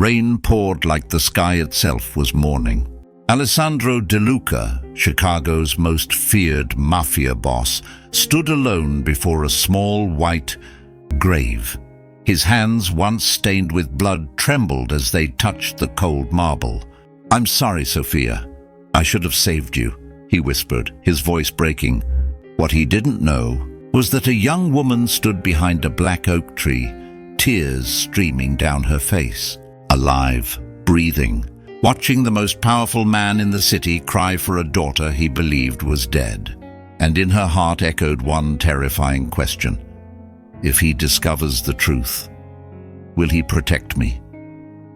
Rain poured like the sky itself was mourning. Alessandro De Luca, Chicago's most feared Mafia boss, stood alone before a small white grave. His hands, once stained with blood, trembled as they touched the cold marble. "I'm sorry, Sophia. I should have saved you," he whispered, his voice breaking. What he didn't know was that a young woman stood behind a black oak tree, tears streaming down her face. Alive, breathing, watching the most powerful man in the city cry for a daughter he believed was dead. And in her heart echoed one terrifying question. If he discovers the truth, will he protect me?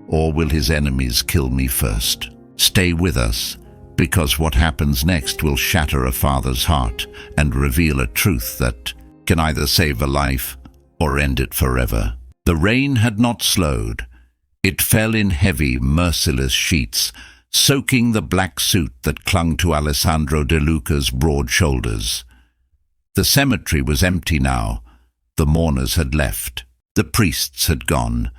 Or will his enemies kill me first? Stay with us, because what happens next will shatter a father's heart and reveal a truth that can either save a life or end it forever. The rain had not slowed. It fell in heavy, merciless sheets, soaking the black suit that clung to Alessandro De Luca's broad shoulders. The cemetery was empty now. The mourners had left. The priests had gone.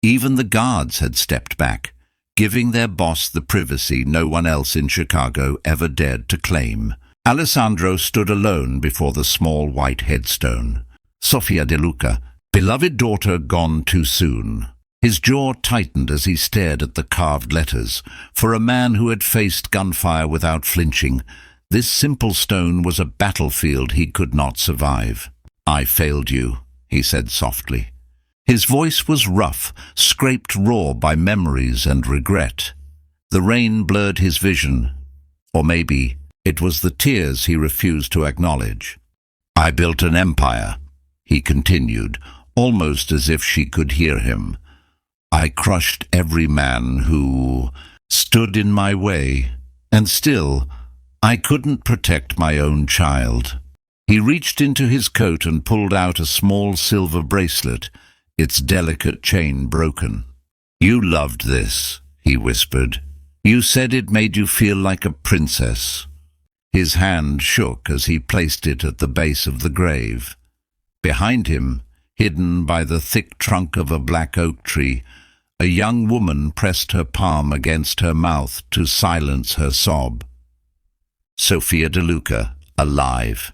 Even the guards had stepped back, giving their boss the privacy no one else in Chicago ever dared to claim. Alessandro stood alone before the small white headstone. Sofia De Luca, beloved daughter gone too soon. His jaw tightened as he stared at the carved letters. For a man who had faced gunfire without flinching, this simple stone was a battlefield he could not survive. "I failed you," he said softly. His voice was rough, scraped raw by memories and regret. The rain blurred his vision, or maybe it was the tears he refused to acknowledge. "I built an empire," he continued, almost as if she could hear him. "I crushed every man who stood in my way, and still, I couldn't protect my own child." He reached into his coat and pulled out a small silver bracelet, its delicate chain broken. "You loved this," he whispered. "You said it made you feel like a princess." His hand shook as he placed it at the base of the grave. Behind him, hidden by the thick trunk of a black oak tree, a young woman pressed her palm against her mouth to silence her sob. Sofia De Luca, alive.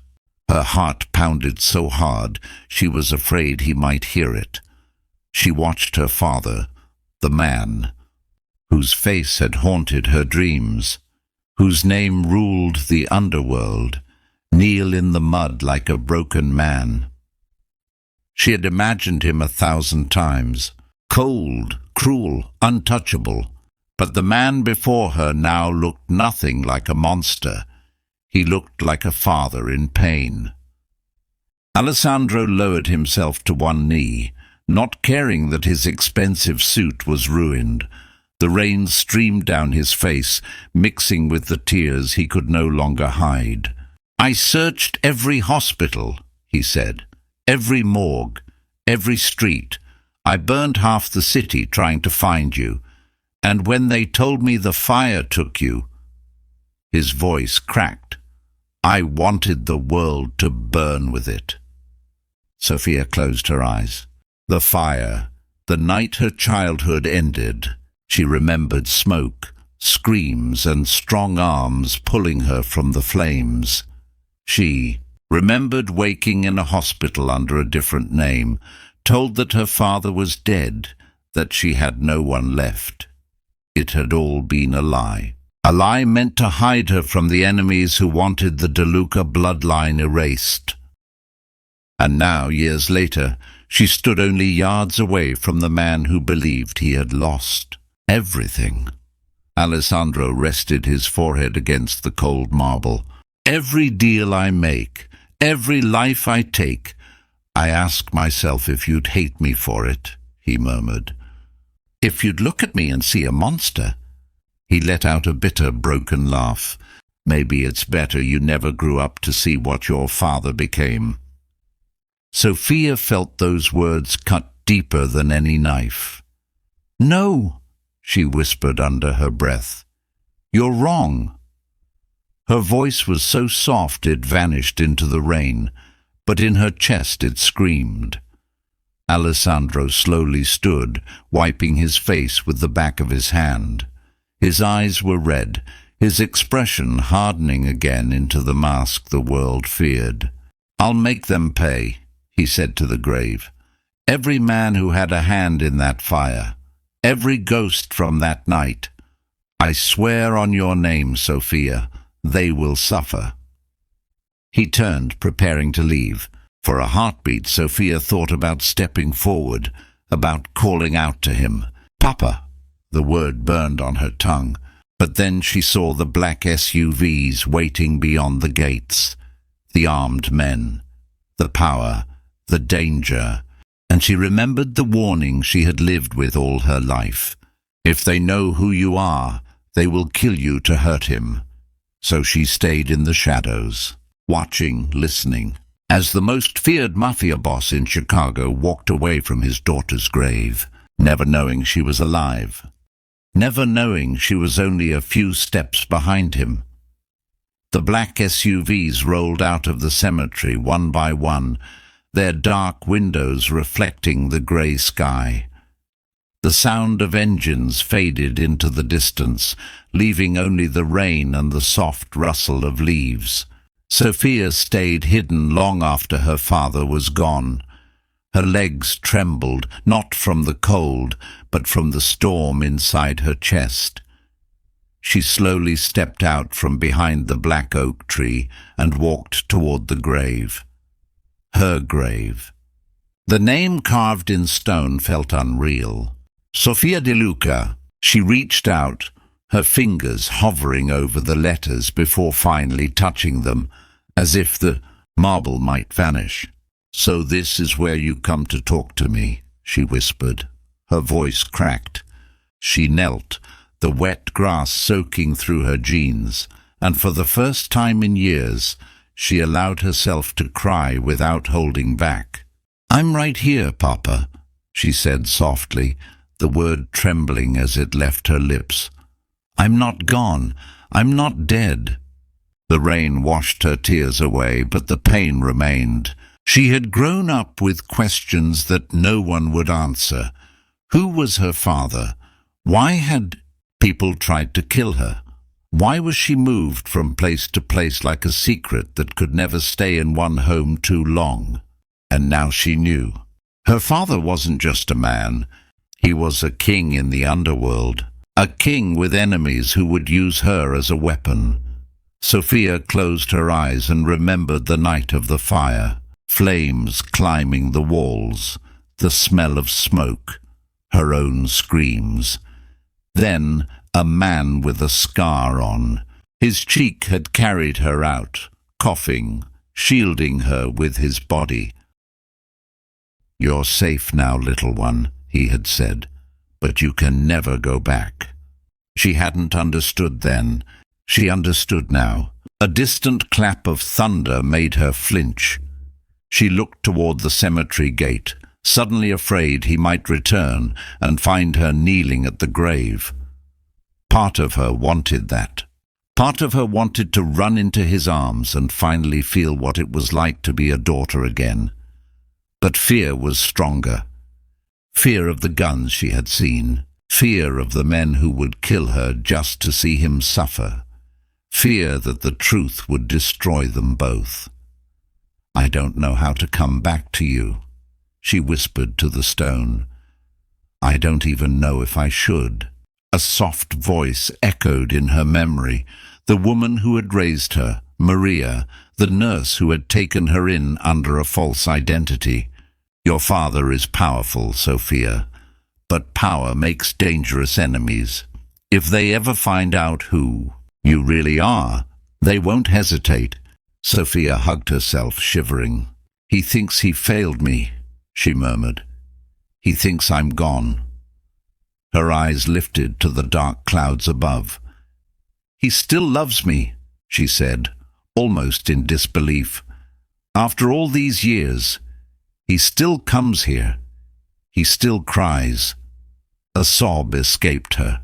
Her heart pounded so hard she was afraid he might hear it. She watched her father, the man whose face had haunted her dreams, whose name ruled the underworld, kneel in the mud like a broken man. She had imagined him 1,000 times, cold, cruel, untouchable, but the man before her now looked nothing like a monster. He looked like a father in pain. Alessandro lowered himself to one knee, not caring that his expensive suit was ruined. The rain streamed down his face, mixing with the tears he could no longer hide. "I searched every hospital," he said, "every morgue, every street. I burned half the city trying to find you. And when they told me the fire took you," his voice cracked, "I wanted the world to burn with it." Sophia closed her eyes. The fire, the night her childhood ended. She remembered smoke, screams, and strong arms pulling her from the flames. She remembered waking in a hospital under a different name, told that her father was dead, that she had no one left. It had all been a lie meant to hide her from the enemies who wanted the De Luca bloodline erased. And now, years later, she stood only yards away from the man who believed he had lost everything. Alessandro rested his forehead against the cold marble. "Every deal I make, every life I take, I ask myself if you'd hate me for it," he murmured. "If you'd look at me and see a monster." He let out a bitter, broken laugh. "Maybe it's better you never grew up to see what your father became." Sophia felt those words cut deeper than any knife. "No," she whispered under her breath. "You're wrong." Her voice was so soft it vanished into the rain, but in her chest it screamed. Alessandro slowly stood, wiping his face with the back of his hand. His eyes were red, his expression hardening again into the mask the world feared. "I'll make them pay," he said to the grave. "Every man who had a hand in that fire, every ghost from that night. I swear on your name, Sophia, they will suffer." He turned, preparing to leave. For a heartbeat, Sophia thought about stepping forward, about calling out to him. "Papa!" The word burned on her tongue, but then she saw the black SUVs waiting beyond the gates, the armed men, the power, the danger, and she remembered the warning she had lived with all her life. If they know who you are, they will kill you to hurt him. So she stayed in the shadows, watching, listening, as the most feared mafia boss in Chicago walked away from his daughter's grave, never knowing she was alive, never knowing she was only a few steps behind him. The black SUVs rolled out of the cemetery one by one, their dark windows reflecting the grey sky. The sound of engines faded into the distance, leaving only the rain and the soft rustle of leaves. Sophia stayed hidden long after her father was gone. Her legs trembled, not from the cold, but from the storm inside her chest. She slowly stepped out from behind the black oak tree and walked toward the grave. Her grave. The name carved in stone felt unreal. Sofia De Luca. She reached out, her fingers hovering over the letters before finally touching them, as if the marble might vanish. "So this is where you come to talk to me," she whispered. Her voice cracked. She knelt, the wet grass soaking through her jeans, and for the first time in years, she allowed herself to cry without holding back. "I'm right here, Papa," she said softly, the word trembling as it left her lips. "I'm not gone. I'm not dead." The rain washed her tears away, but the pain remained. She had grown up with questions that no one would answer. Who was her father? Why had people tried to kill her? Why was she moved from place to place like a secret that could never stay in one home too long? And now she knew. Her father wasn't just a man. He was a king in the underworld, a king with enemies who would use her as a weapon. Sophia closed her eyes and remembered the night of the fire, flames climbing the walls, the smell of smoke, her own screams. Then a man with a scar on. His cheek had carried her out, coughing, shielding her with his body. "You're safe now, little one," he had said, "but you can never go back." She hadn't understood then. She understood now. A distant clap of thunder made her flinch. She looked toward the cemetery gate, suddenly afraid he might return and find her kneeling at the grave. Part of her wanted that. Part of her wanted to run into his arms and finally feel what it was like to be a daughter again. But fear was stronger. Fear of the guns she had seen. Fear of the men who would kill her just to see him suffer. Fear that the truth would destroy them both. "I don't know how to come back to you," she whispered to the stone. "I don't even know if I should." A soft voice echoed in her memory, the woman who had raised her, Maria, the nurse who had taken her in under a false identity. "Your father is powerful, Sophia, but power makes dangerous enemies. If they ever find out who you really are, they won't hesitate." Sophia hugged herself, shivering. "He thinks he failed me," she murmured. "He thinks I'm gone." Her eyes lifted to the dark clouds above. "He still loves me," she said, almost in disbelief. "After all these years, he still comes here. He still cries." A sob escaped her.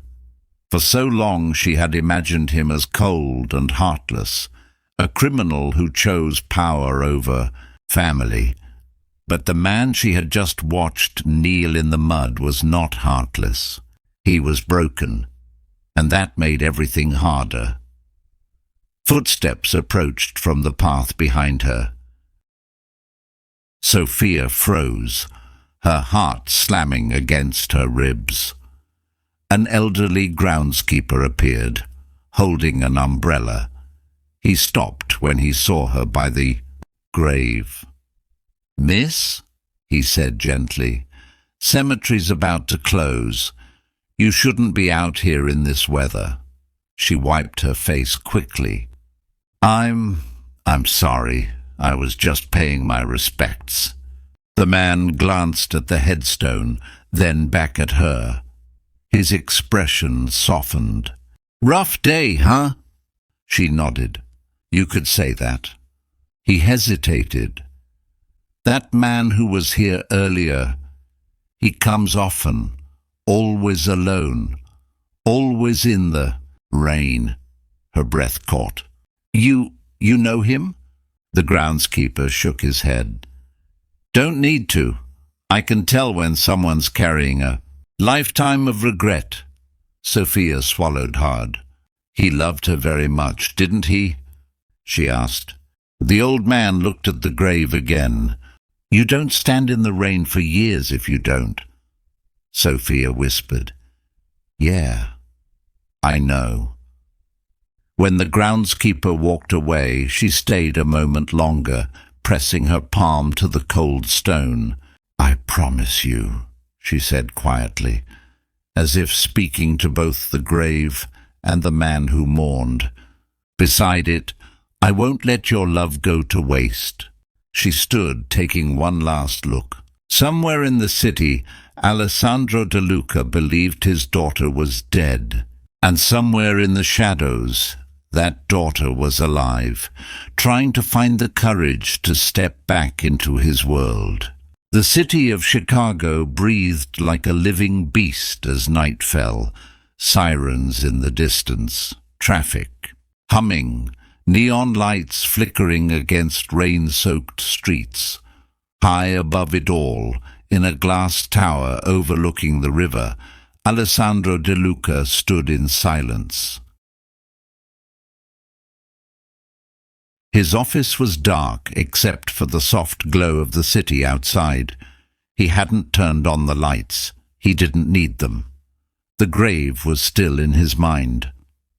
For so long she had imagined him as cold and heartless, a criminal who chose power over family. But the man she had just watched kneel in the mud was not heartless. He was broken, and that made everything harder. Footsteps approached from the path behind her. Sophia froze, her heart slamming against her ribs. An elderly groundskeeper appeared, holding an umbrella. He stopped when he saw her by the grave. "Miss," he said gently, "cemetery's about to close. You shouldn't be out here in this weather." She wiped her face quickly. I'm sorry. I was just paying my respects." The man glanced at the headstone, then back at her. His expression softened. "Rough day, huh?" She nodded. "You could say that." He hesitated. "That man who was here earlier, he comes often, always alone, always in the rain." Her breath caught. You know him?" The groundskeeper shook his head. "Don't need to. I can tell when someone's carrying a lifetime of regret." Sophia swallowed hard. "He loved her very much, didn't he?" she asked. The old man looked at the grave again. "You don't stand in the rain for years if you don't." Sophia whispered. "Yeah, I know." When the groundskeeper walked away, she stayed a moment longer, pressing her palm to the cold stone. "I promise you," she said quietly, as if speaking to both the grave and the man who mourned. Beside it, "I won't let your love go to waste." She stood, taking one last look. Somewhere in the city, Alessandro De Luca believed his daughter was dead, and somewhere in the shadows, that daughter was alive, trying to find the courage to step back into his world. The city of Chicago breathed like a living beast as night fell, sirens in the distance, traffic humming, neon lights flickering against rain-soaked streets. High above it all, in a glass tower overlooking the river, Alessandro De Luca stood in silence. His office was dark except for the soft glow of the city outside. He hadn't turned on the lights. He didn't need them. The grave was still in his mind.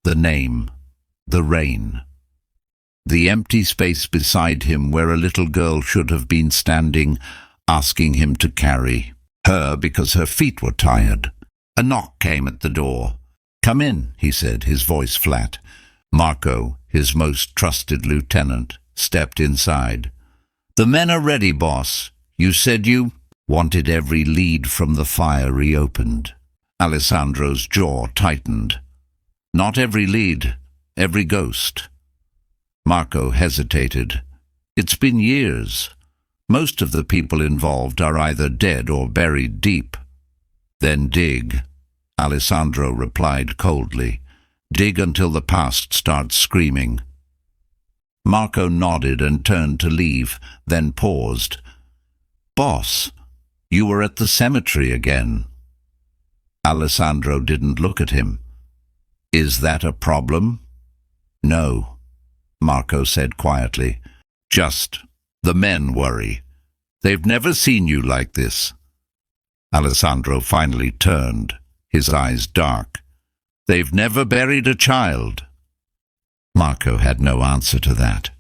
The name. The rain. The empty space beside him where a little girl should have been standing, asking him to carry her because her feet were tired. A knock came at the door. "Come in," he said, his voice flat. Marco, his most trusted lieutenant, stepped inside. "The men are ready, boss. You said you wanted every lead from the fire reopened." Alessandro's jaw tightened. "Not every lead, every ghost." Marco hesitated. "It's been years. Most of the people involved are either dead or buried deep." "Then dig," Alessandro replied coldly. "Dig until the past starts screaming." Marco nodded and turned to leave, then paused. "Boss, you were at the cemetery again." Alessandro didn't look at him. "Is that a problem?" "No," Marco said quietly. "Just the men worry. They've never seen you like this." Alessandro finally turned, his eyes dark. "They've never buried a child." Marco had no answer to that.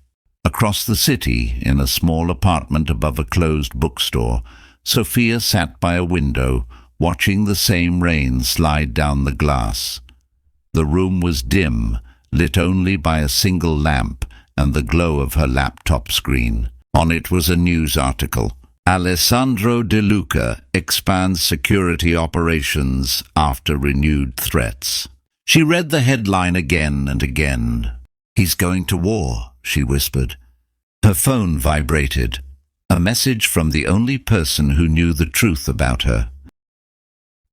Across the city, in a small apartment above a closed bookstore, Sophia sat by a window, watching the same rain slide down the glass. The room was dim, lit only by a single lamp and the glow of her laptop screen. On it was a news article. "Alessandro De Luca expands security operations after renewed threats." She read the headline again and again. "He's going to war," she whispered. Her phone vibrated. A message from the only person who knew the truth about her.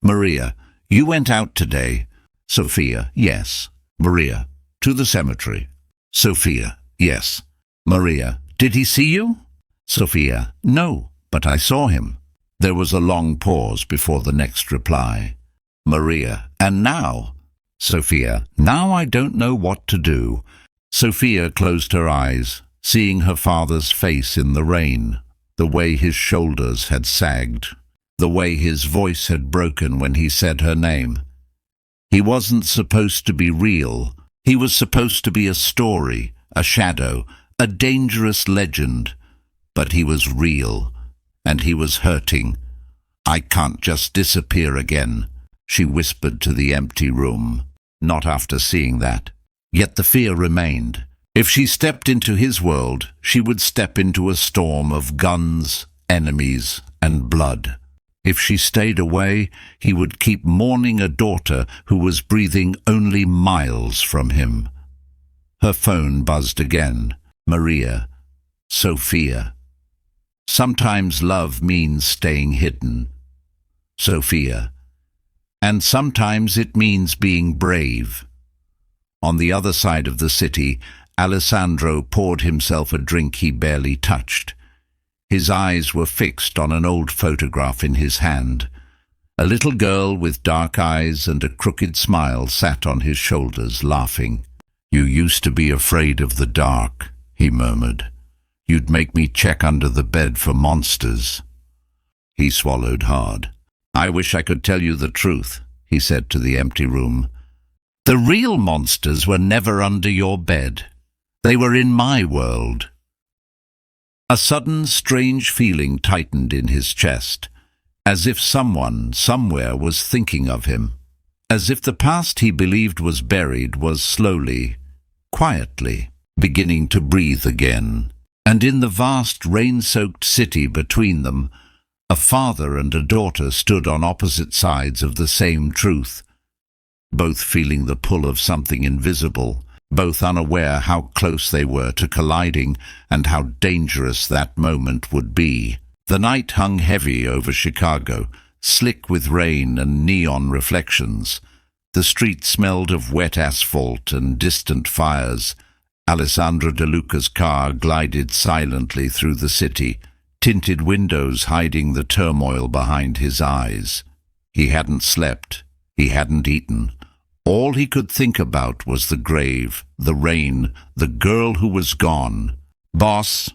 "Maria, you went out today." Sophia, "Yes." Maria, "To the cemetery." Sophia, "Yes." Maria, "Did he see you?" Sophia, "No, But I saw him. There was a long pause before the next reply. Maria, and now? Sophia, now I don't know what to do. Sophia closed her eyes, seeing her father's face in the rain, the way his shoulders had sagged, the way his voice had broken when he said her name. He wasn't supposed to be real. He was supposed to be a story, a shadow, a dangerous legend. But he was real, and he was hurting. I can't just disappear again, she whispered to the empty room. Not after seeing that. Yet the fear remained. If she stepped into his world, she would step into a storm of guns, enemies, and blood. If she stayed away, he would keep mourning a daughter who was breathing only miles from him. Her phone buzzed again. Maria. Sophia. Sometimes love means staying hidden. Sophia. And sometimes it means being brave. On the other side of the city, Alessandro poured himself a drink he barely touched. His eyes were fixed on an old photograph in his hand. A little girl with dark eyes and a crooked smile sat on his shoulders, laughing. "You used to be afraid of the dark," he murmured. "You'd make me check under the bed for monsters." He swallowed hard. "I wish I could tell you the truth," he said to the empty room. "The real monsters were never under your bed. They were in my world." A sudden, strange feeling tightened in his chest, as if someone, somewhere, was thinking of him, as if the past he believed was buried was slowly, quietly, beginning to breathe again. And in the vast, rain-soaked city between them, a father and a daughter stood on opposite sides of the same truth, both feeling the pull of something invisible, both unaware how close they were to colliding and how dangerous that moment would be. The night hung heavy over Chicago, slick with rain and neon reflections. The street smelled of wet asphalt and distant fires. Alessandro De Luca's car glided silently through the city, tinted windows hiding the turmoil behind his eyes. He hadn't slept. He hadn't eaten. All he could think about was the grave, the rain, the girl who was gone. "Boss,"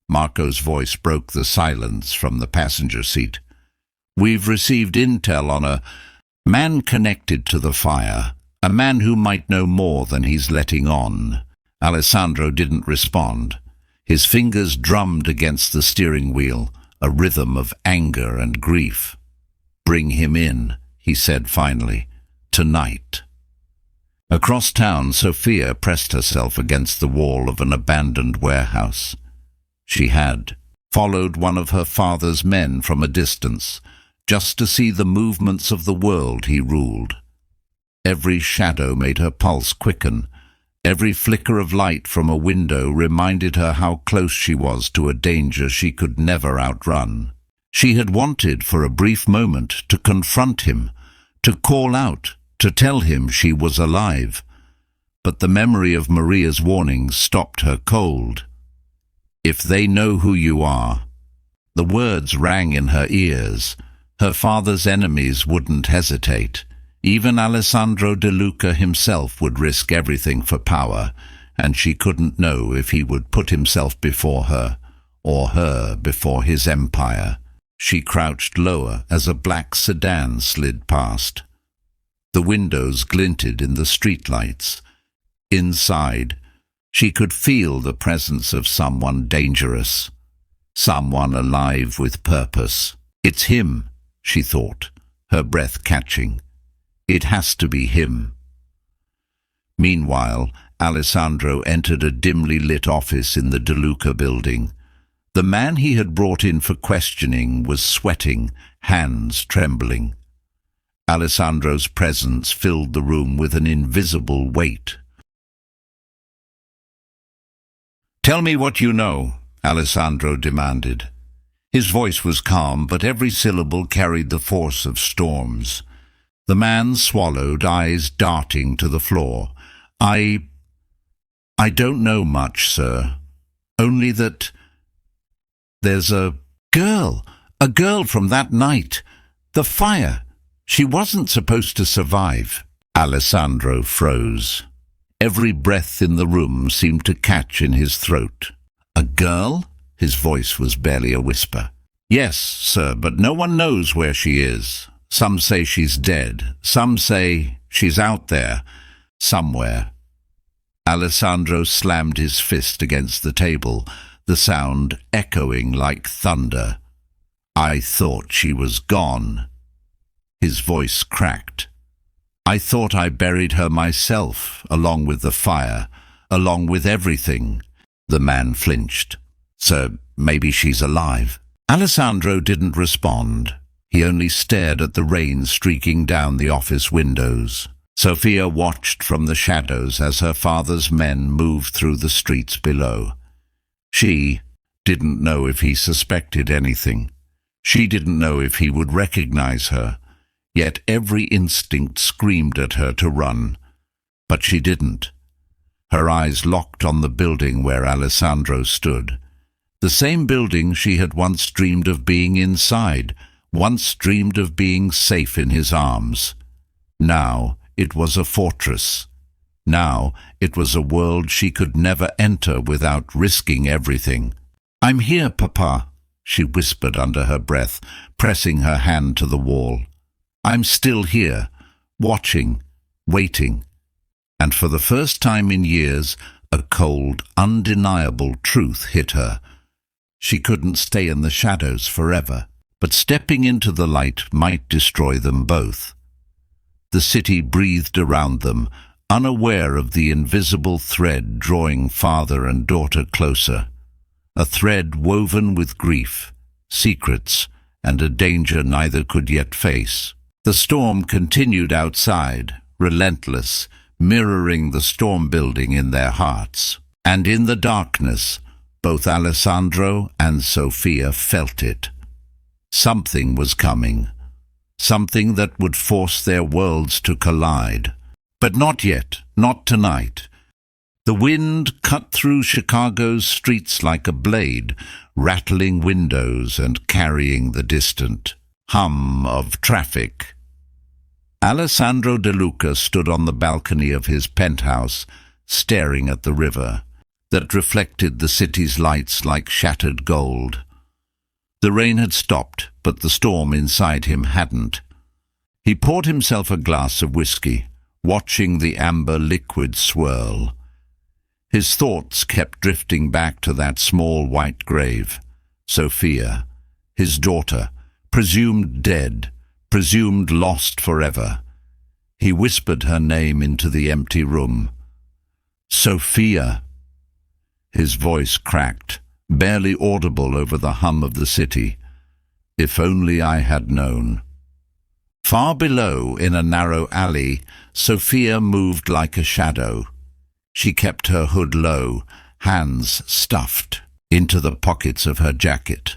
Marco's voice broke the silence from the passenger seat. "We've received intel on a man connected to the fire, a man who might know more than he's letting on." Alessandro didn't respond. His fingers drummed against the steering wheel, a rhythm of anger and grief. "Bring him in," he said finally. "Tonight." Across town, Sophia pressed herself against the wall of an abandoned warehouse. She had followed one of her father's men from a distance, just to see the movements of the world he ruled. Every shadow made her pulse quicken. Every flicker of light from a window reminded her how close she was to a danger she could never outrun. She had wanted for a brief moment to confront him, to call out, to tell him she was alive. But the memory of Maria's warnings stopped her cold. "If they know who you are." The words rang in her ears. Her father's enemies wouldn't hesitate. Even Alessandro De Luca himself would risk everything for power, and she couldn't know if he would put himself before her, or her before his empire. She crouched lower as a black sedan slid past. The windows glinted in the streetlights. Inside, she could feel the presence of someone dangerous, someone alive with purpose. "It's him," she thought, her breath catching. "It has to be him." Meanwhile, Alessandro entered a dimly lit office in the De Luca building. The man he had brought in for questioning was sweating, hands trembling. Alessandro's presence filled the room with an invisible weight. "Tell me what you know," Alessandro demanded. His voice was calm, but every syllable carried the force of storms. The man swallowed, eyes darting to the floor. I don't know much, sir. Only that there's a Girl! A girl from that night! The fire! She wasn't supposed to survive. Alessandro froze. Every breath in the room seemed to catch in his throat. A girl? His voice was barely a whisper. Yes, sir, but no one knows where she is. Some say she's dead. Some say she's out there, somewhere. Alessandro slammed his fist against the table, the sound echoing like thunder. I thought she was gone. His voice cracked. I thought I buried her myself, along with the fire, along with everything. The man flinched. Sir, maybe she's alive. Alessandro didn't respond. He only stared at the rain streaking down the office windows. Sophia watched from the shadows as her father's men moved through the streets below. She didn't know if he suspected anything. She didn't know if he would recognize her. Yet every instinct screamed at her to run. But she didn't. Her eyes locked on the building where Alessandro stood. The same building she had once dreamed of being inside, once dreamed of being safe in his arms. Now it was a fortress. Now it was a world she could never enter without risking everything. "I'm here, Papa," she whispered under her breath, pressing her hand to the wall. "I'm still here, watching, waiting." And for the first time in years, a cold, undeniable truth hit her. She couldn't stay in the shadows forever, but stepping into the light might destroy them both. The city breathed around them, unaware of the invisible thread drawing father and daughter closer. A thread woven with grief, secrets, and a danger neither could yet face. The storm continued outside, relentless, mirroring the storm building in their hearts. And in the darkness, both Alessandro and Sophia felt it. Something was coming, something that would force their worlds to collide. But not yet, not tonight. The wind cut through Chicago's streets like a blade, rattling windows and carrying the distant hum of traffic. Alessandro De Luca stood on the balcony of his penthouse, staring at the river that reflected the city's lights like shattered gold. The rain had stopped, but the storm inside him hadn't. He poured himself a glass of whiskey, watching the amber liquid swirl. His thoughts kept drifting back to that small white grave. Sophia, his daughter, presumed dead, presumed lost forever. He whispered her name into the empty room. "Sophia." His voice cracked, barely audible over the hum of the city. "If only I had known." Far below, in a narrow alley, Sophia moved like a shadow. She kept her hood low, hands stuffed into the pockets of her jacket.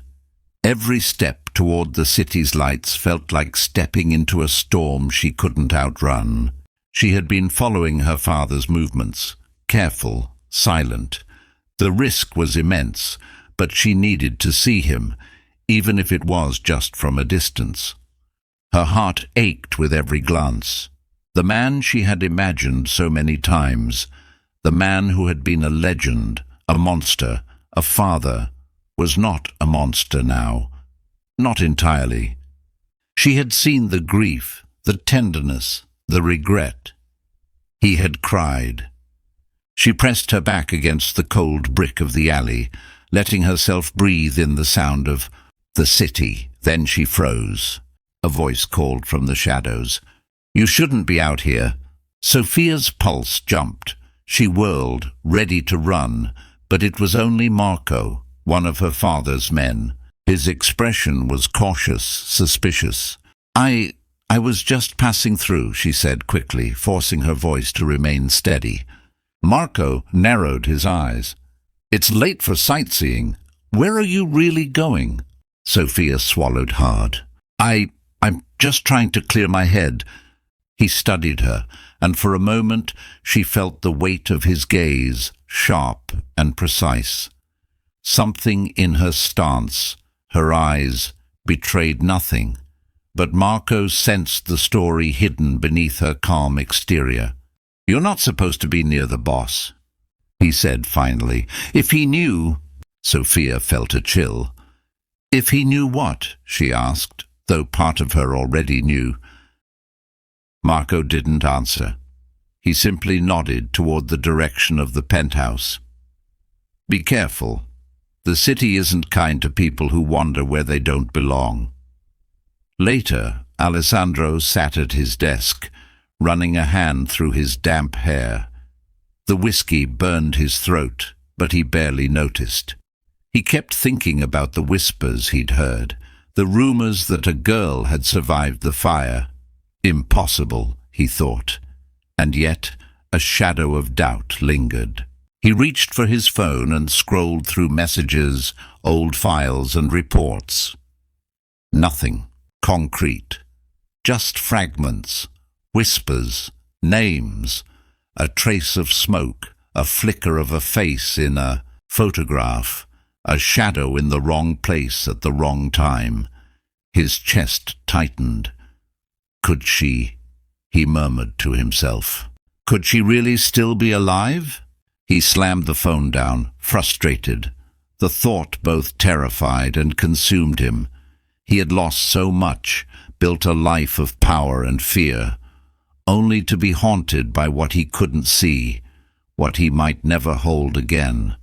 Every step toward the city's lights felt like stepping into a storm she couldn't outrun. She had been following her father's movements, careful, silent. The risk was immense, but she needed to see him, even if it was just from a distance. Her heart ached with every glance. The man she had imagined so many times, the man who had been a legend, a monster, a father, was not a monster now. Not entirely. She had seen the grief, the tenderness, the regret. He had cried. She pressed her back against the cold brick of the alley, letting herself breathe in the sound of the city. Then she froze. A voice called from the shadows. "You shouldn't be out here." Sophia's pulse jumped. She whirled, ready to run, but it was only Marco, one of her father's men. His expression was cautious, suspicious. I was just passing through," she said quickly, forcing her voice to remain steady. Marco narrowed his eyes. "It's late for sightseeing. Where are you really going?" Sophia swallowed hard. I'm just trying to clear my head." He studied her, and for a moment she felt the weight of his gaze, sharp and precise. Something in her stance, her eyes, betrayed nothing, but Marco sensed the story hidden beneath her calm exterior. "You're not supposed to be near the boss," he said finally. "If he knew—" Sophia felt a chill. "If he knew what?" she asked, though part of her already knew. Marco didn't answer. He simply nodded toward the direction of the penthouse. "Be careful. The city isn't kind to people who wander where they don't belong." Later, Alessandro sat at his desk, running a hand through his damp hair. The whiskey burned his throat, but he barely noticed. He kept thinking about the whispers he'd heard, the rumors that a girl had survived the fire. Impossible, he thought, and yet a shadow of doubt lingered. He reached for his phone and scrolled through messages, old files and reports. Nothing concrete, just fragments, whispers, names, a trace of smoke, a flicker of a face in a photograph, a shadow in the wrong place at the wrong time. His chest tightened. Could she? He murmured to himself. Could she really still be alive? He slammed the phone down, frustrated. The thought both terrified and consumed him. He had lost so much, built a life of power and fear, only to be haunted by what he couldn't see, what he might never hold again.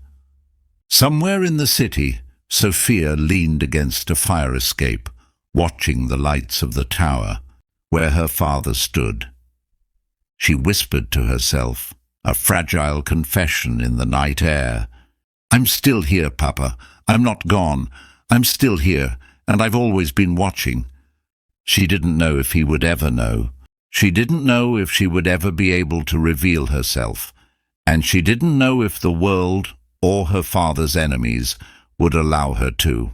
Somewhere in the city, Sophia leaned against a fire escape, watching the lights of the tower, where her father stood. She whispered to herself, a fragile confession in the night air. "I'm still here, Papa. I'm not gone. I'm still here, and I've always been watching." She didn't know if he would ever know. She didn't know if she would ever be able to reveal herself, and she didn't know if the world or her father's enemies would allow her to.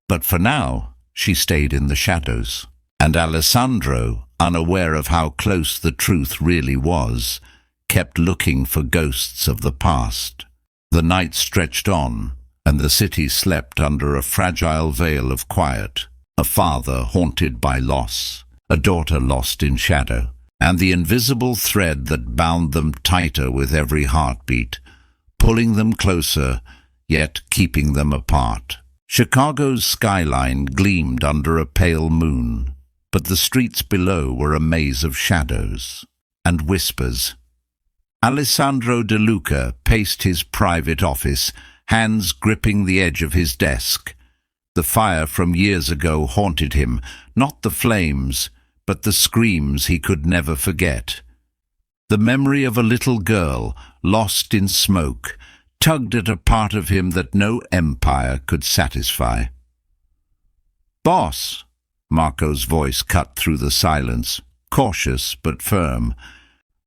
But for now, she stayed in the shadows, and Alessandro, unaware of how close the truth really was, kept looking for ghosts of the past. The night stretched on, and the city slept under a fragile veil of quiet, a father haunted by loss, a daughter lost in shadow, and the invisible thread that bound them tighter with every heartbeat, pulling them closer, yet keeping them apart. Chicago's skyline gleamed under a pale moon, but the streets below were a maze of shadows and whispers. Alessandro De Luca paced his private office, hands gripping the edge of his desk. The fire from years ago haunted him, not the flames, but the screams he could never forget. The memory of a little girl, lost in smoke, tugged at a part of him that no empire could satisfy. "Boss," Marco's voice cut through the silence, cautious but firm.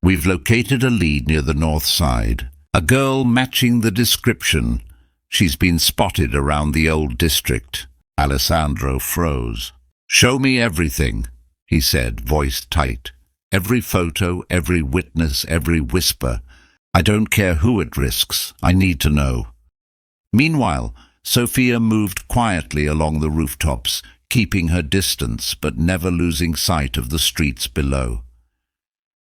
"We've located a lead near the north side. A girl matching the description. She's been spotted around the old district." Alessandro froze. "Show me everything," he said, voice tight. "Every photo, every witness, every whisper. I don't care who it risks. I need to know." Meanwhile, Sophia moved quietly along the rooftops, keeping her distance but never losing sight of the streets below.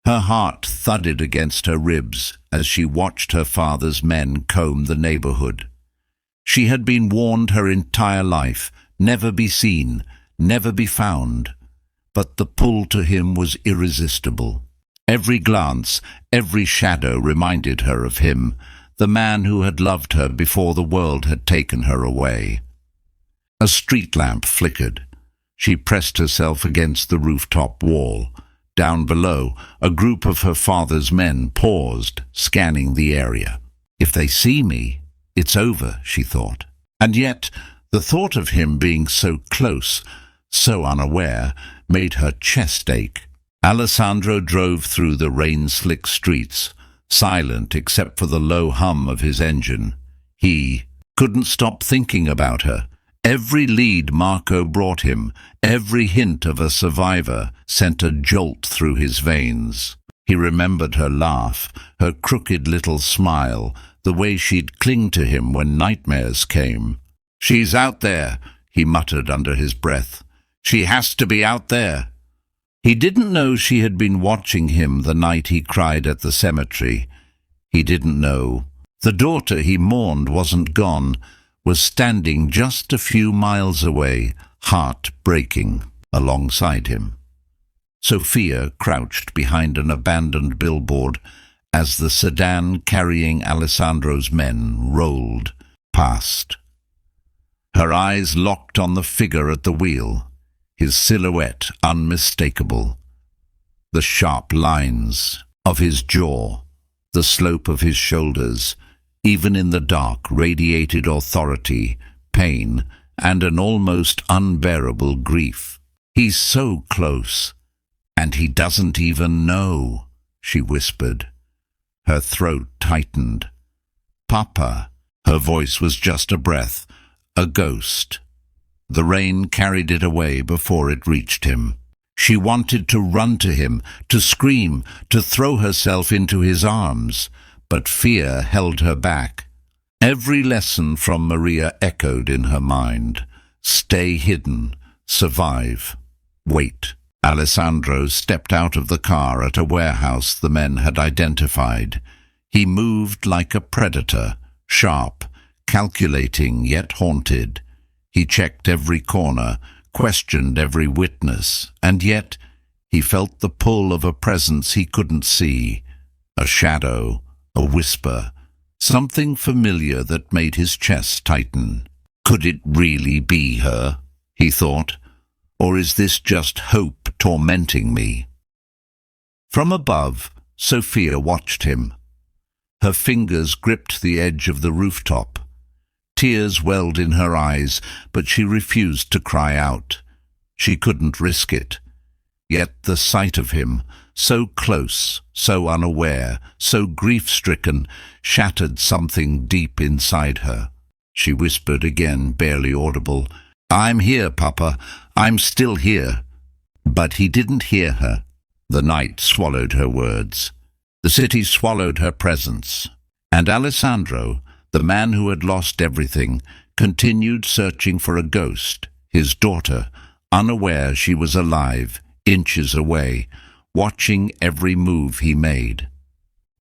Her heart thudded against her ribs as she watched her father's men comb the neighborhood. She had been warned her entire life, never be seen, never be found. But the pull to him was irresistible. Every glance, every shadow reminded her of him, the man who had loved her before the world had taken her away. A street lamp flickered. She pressed herself against the rooftop wall. Down below, a group of her father's men paused, scanning the area. "If they see me, it's over," she thought. And yet, the thought of him being so close, so unaware, made her chest ache. Alessandro drove through the rain-slick streets, silent except for the low hum of his engine. He couldn't stop thinking about her. Every lead Marco brought him, every hint of a survivor, sent a jolt through his veins. He remembered her laugh, her crooked little smile, the way she'd cling to him when nightmares came. "She's out there," he muttered under his breath. "She has to be out there." He didn't know she had been watching him the night he cried at the cemetery. He didn't know. The daughter he mourned wasn't gone, was standing just a few miles away, heart breaking, alongside him. Sophia crouched behind an abandoned billboard as the sedan carrying Alessandro's men rolled past. Her eyes locked on the figure at the wheel, his silhouette unmistakable. The sharp lines of his jaw, the slope of his shoulders, even in the dark, radiated authority, pain, and an almost unbearable grief. "He's so close, and he doesn't even know," she whispered. Her throat tightened. "Papa." Her voice was just a breath, a ghost. The rain carried it away before it reached him. She wanted to run to him, to scream, to throw herself into his arms, but fear held her back. Every lesson from Maria echoed in her mind. Stay hidden, survive, wait. Alessandro stepped out of the car at a warehouse the men had identified. He moved like a predator, sharp, calculating yet haunted. He checked every corner, questioned every witness, and yet he felt the pull of a presence he couldn't see, a shadow, a whisper, something familiar that made his chest tighten. Could it really be her, he thought, or is this just hope tormenting me? From above, Sophia watched him. Her fingers gripped the edge of the rooftop. Tears welled in her eyes, but she refused to cry out. She couldn't risk it. Yet the sight of him, so close, so unaware, so grief-stricken, shattered something deep inside her. She whispered again, barely audible, "I'm here, Papa. I'm still here." But he didn't hear her. The night swallowed her words. The city swallowed her presence. And Alessandro, the man who had lost everything, continued searching for a ghost, his daughter, unaware she was alive, inches away, watching every move he made.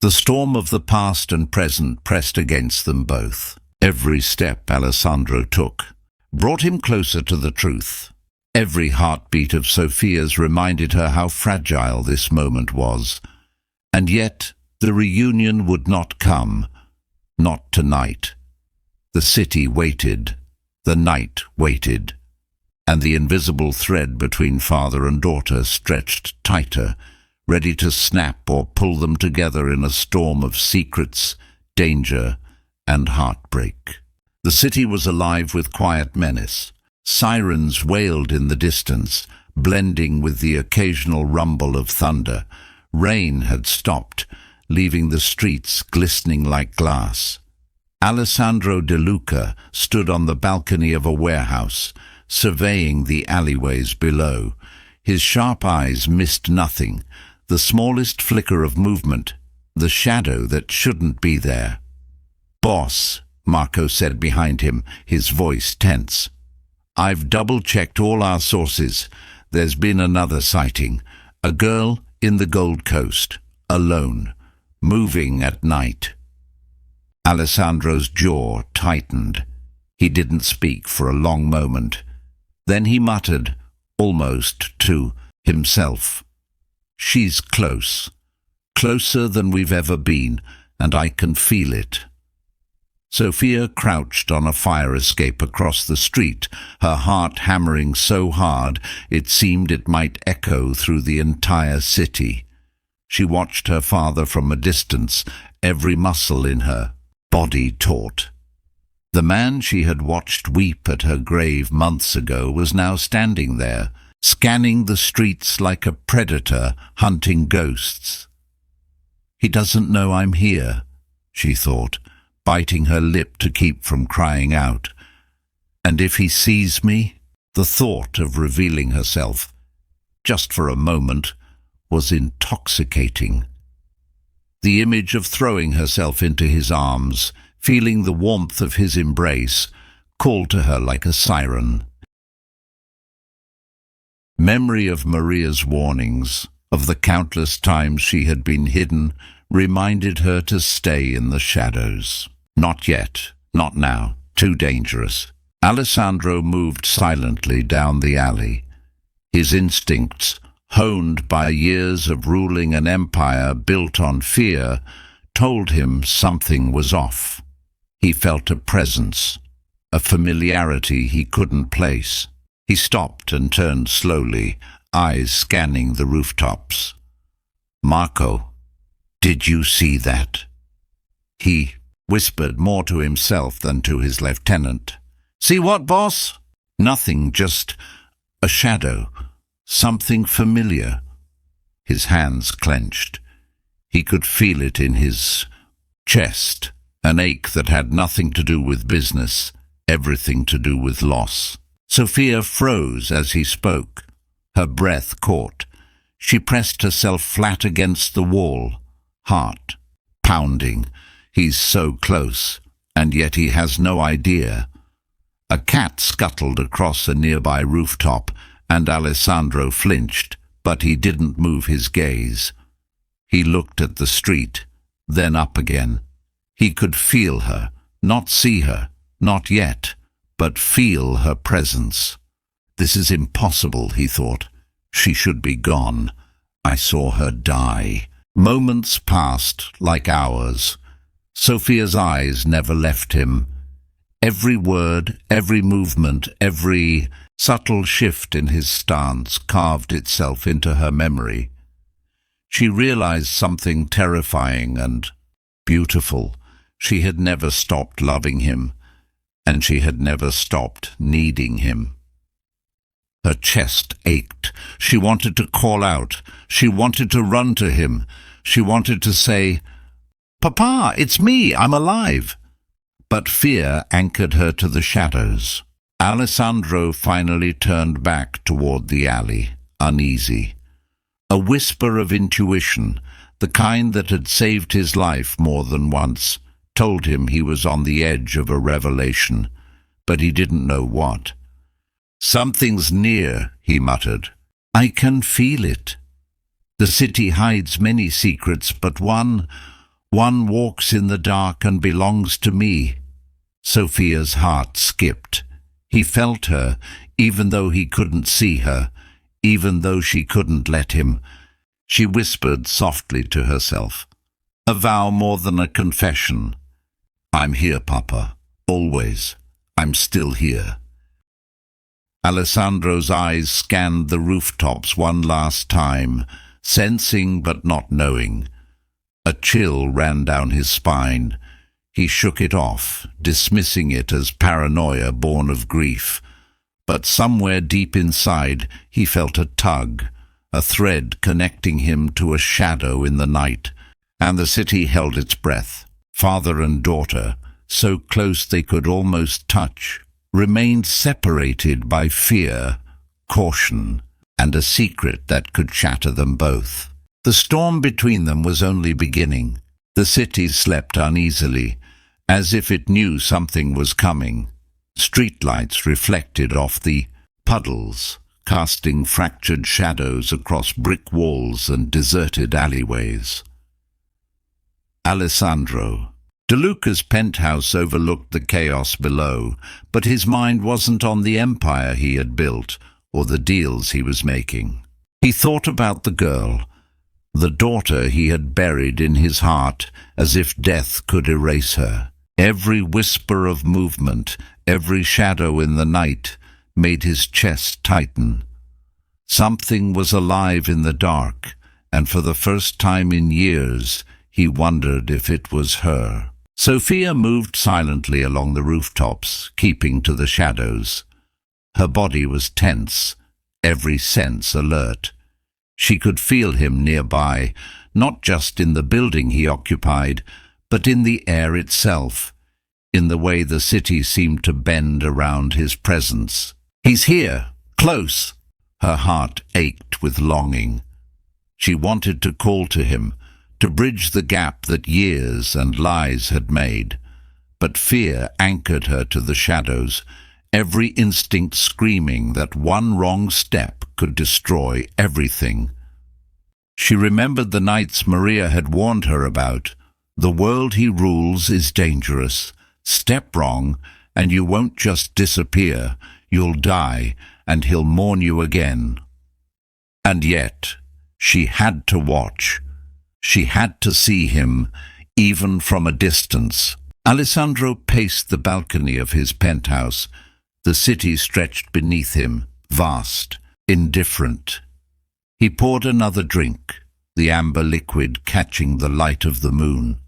The storm of the past and present pressed against them both. Every step Alessandro took brought him closer to the truth. Every heartbeat of Sophia's reminded her how fragile this moment was. And yet the reunion would not come, not tonight. The city waited, the night waited, and the invisible thread between father and daughter stretched tighter, ready to snap or pull them together in a storm of secrets, danger, and heartbreak. The city was alive with quiet menace. Sirens wailed in the distance, blending with the occasional rumble of thunder. Rain had stopped, leaving the streets glistening like glass. Alessandro De Luca stood on the balcony of a warehouse, surveying the alleyways below. His sharp eyes missed nothing, the smallest flicker of movement, the shadow that shouldn't be there. "Boss," Marco said behind him, his voice tense. "I've double-checked all our sources. There's been another sighting. A girl in the Gold Coast, alone, moving at night." Alessandro's jaw tightened. He didn't speak for a long moment. Then he muttered, almost to himself, "She's close. Closer than we've ever been, and I can feel it." Sophia crouched on a fire escape across the street, her heart hammering so hard it seemed it might echo through the entire city. She watched her father from a distance, every muscle in her body taut. The man she had watched weep at her grave months ago was now standing there, scanning the streets like a predator hunting ghosts. "He doesn't know I'm here," she thought, biting her lip to keep from crying out. "And if he sees me?" The thought of revealing herself, just for a moment, was intoxicating. The image of throwing herself into his arms, feeling the warmth of his embrace, called to her like a siren. Memory of Maria's warnings, of the countless times she had been hidden, reminded her to stay in the shadows. Not yet, not now, too dangerous. Alessandro moved silently down the alley. His instincts, honed by years of ruling an empire built on fear, told him something was off. He felt a presence, a familiarity he couldn't place. He stopped and turned slowly, eyes scanning the rooftops. "Marco, did you see that?" He whispered more to himself than to his lieutenant. "See what, boss?" "Nothing, just a shadow, something familiar." His hands clenched. He could feel it in his chest, an ache that had nothing to do with business, everything to do with loss. Sophia froze as he spoke. Her breath caught. She pressed herself flat against the wall, heart pounding. He's so close, and yet he has no idea. A cat scuttled across a nearby rooftop, and Alessandro flinched, but he didn't move his gaze. He looked at the street, then up again. He could feel her, not see her, not yet, but feel her presence. This is impossible, he thought. She should be gone. I saw her die. Moments passed like hours. Sophia's eyes never left him. Every word, every movement, every subtle shift in his stance carved itself into her memory. She realized something terrifying and beautiful. She had never stopped loving him, and she had never stopped needing him. Her chest ached. She wanted to call out. She wanted to run to him. She wanted to say, "Papa, it's me, I'm alive." But fear anchored her to the shadows. Alessandro finally turned back toward the alley, uneasy. A whisper of intuition, the kind that had saved his life more than once, told him he was on the edge of a revelation, but he didn't know what. "Something's near," he muttered. "I can feel it. The city hides many secrets, but one walks in the dark and belongs to me." Sophia's heart skipped. He felt her, even though he couldn't see her, even though she couldn't let him. She whispered softly to herself, a vow more than a confession. "I'm here, Papa, always. I'm still here." Alessandro's eyes scanned the rooftops one last time, sensing but not knowing. A chill ran down his spine. He shook it off, dismissing it as paranoia born of grief. But somewhere deep inside he felt a tug, a thread connecting him to a shadow in the night, and the city held its breath. Father and daughter, so close they could almost touch, remained separated by fear, caution, and a secret that could shatter them both. The storm between them was only beginning. The city slept uneasily, as if it knew something was coming. Streetlights reflected off the puddles, casting fractured shadows across brick walls and deserted alleyways. Alessandro. De Luca's penthouse overlooked the chaos below, but his mind wasn't on the empire he had built or the deals he was making. He thought about the girl, the daughter he had buried in his heart as if death could erase her. Every whisper of movement, every shadow in the night made his chest tighten. Something was alive in the dark, and for the first time in years he wondered if it was her. Sophia moved silently along the rooftops, keeping to the shadows. Her body was tense, every sense alert. She could feel him nearby, not just in the building he occupied, but in the air itself, in the way the city seemed to bend around his presence. "He's here, close." Her heart ached with longing. She wanted to call to him, to bridge the gap that years and lies had made. But fear anchored her to the shadows, every instinct screaming that one wrong step could destroy everything. She remembered the nights Maria had warned her about. The world he rules is dangerous. Step wrong, and you won't just disappear. You'll die, and he'll mourn you again. And yet, she had to watch. She had to see him, even from a distance. Alessandro paced the balcony of his penthouse. The city stretched beneath him, vast, indifferent. He poured another drink, the amber liquid catching the light of the moon.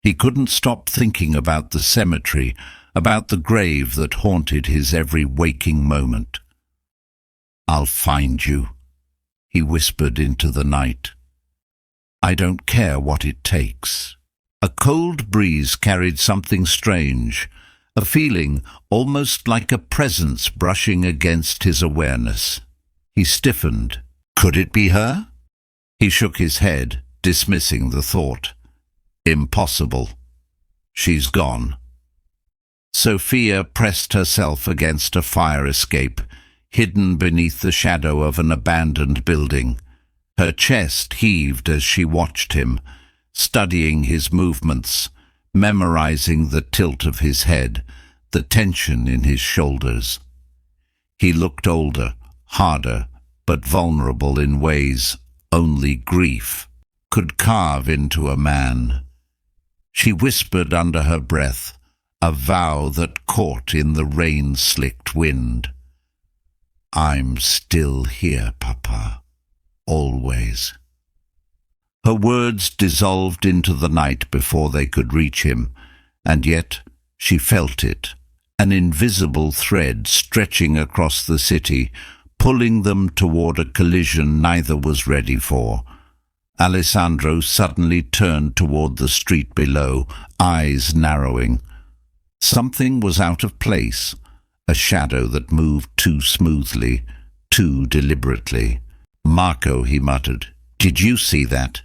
He couldn't stop thinking about the cemetery, about the grave that haunted his every waking moment. "I'll find you," he whispered into the night. "I don't care what it takes." A cold breeze carried something strange, a feeling almost like a presence brushing against his awareness. He stiffened. Could it be her? He shook his head, dismissing the thought. Impossible. She's gone. Sophia pressed herself against a fire escape, hidden beneath the shadow of an abandoned building. Her chest heaved as she watched him, studying his movements, memorizing the tilt of his head, the tension in his shoulders. He looked older, harder, but vulnerable in ways only grief could carve into a man. She whispered under her breath, a vow that caught in the rain-slicked wind. "I'm still here, Papa, always." Her words dissolved into the night before they could reach him, and yet she felt it, an invisible thread stretching across the city, pulling them toward a collision neither was ready for. Alessandro suddenly turned toward the street below, eyes narrowing. Something was out of place, a shadow that moved too smoothly, too deliberately. "Marco," he muttered, "did you see that?"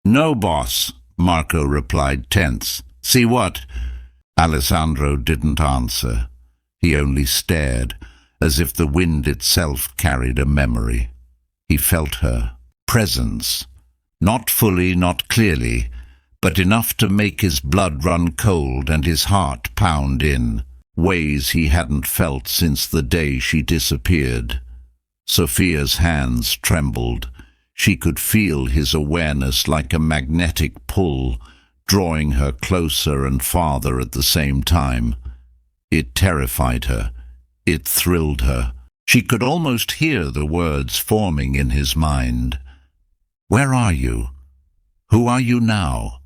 "No, boss," Marco replied, tense. "See what?" Alessandro didn't answer. He only stared, as if the wind itself carried a memory. He felt her presence, not fully, not clearly, but enough to make his blood run cold and his heart pound in, ways he hadn't felt since the day she disappeared. Sophia's hands trembled. She could feel his awareness like a magnetic pull, drawing her closer and farther at the same time. It terrified her. It thrilled her. She could almost hear the words forming in his mind. "Where are you? Who are you now?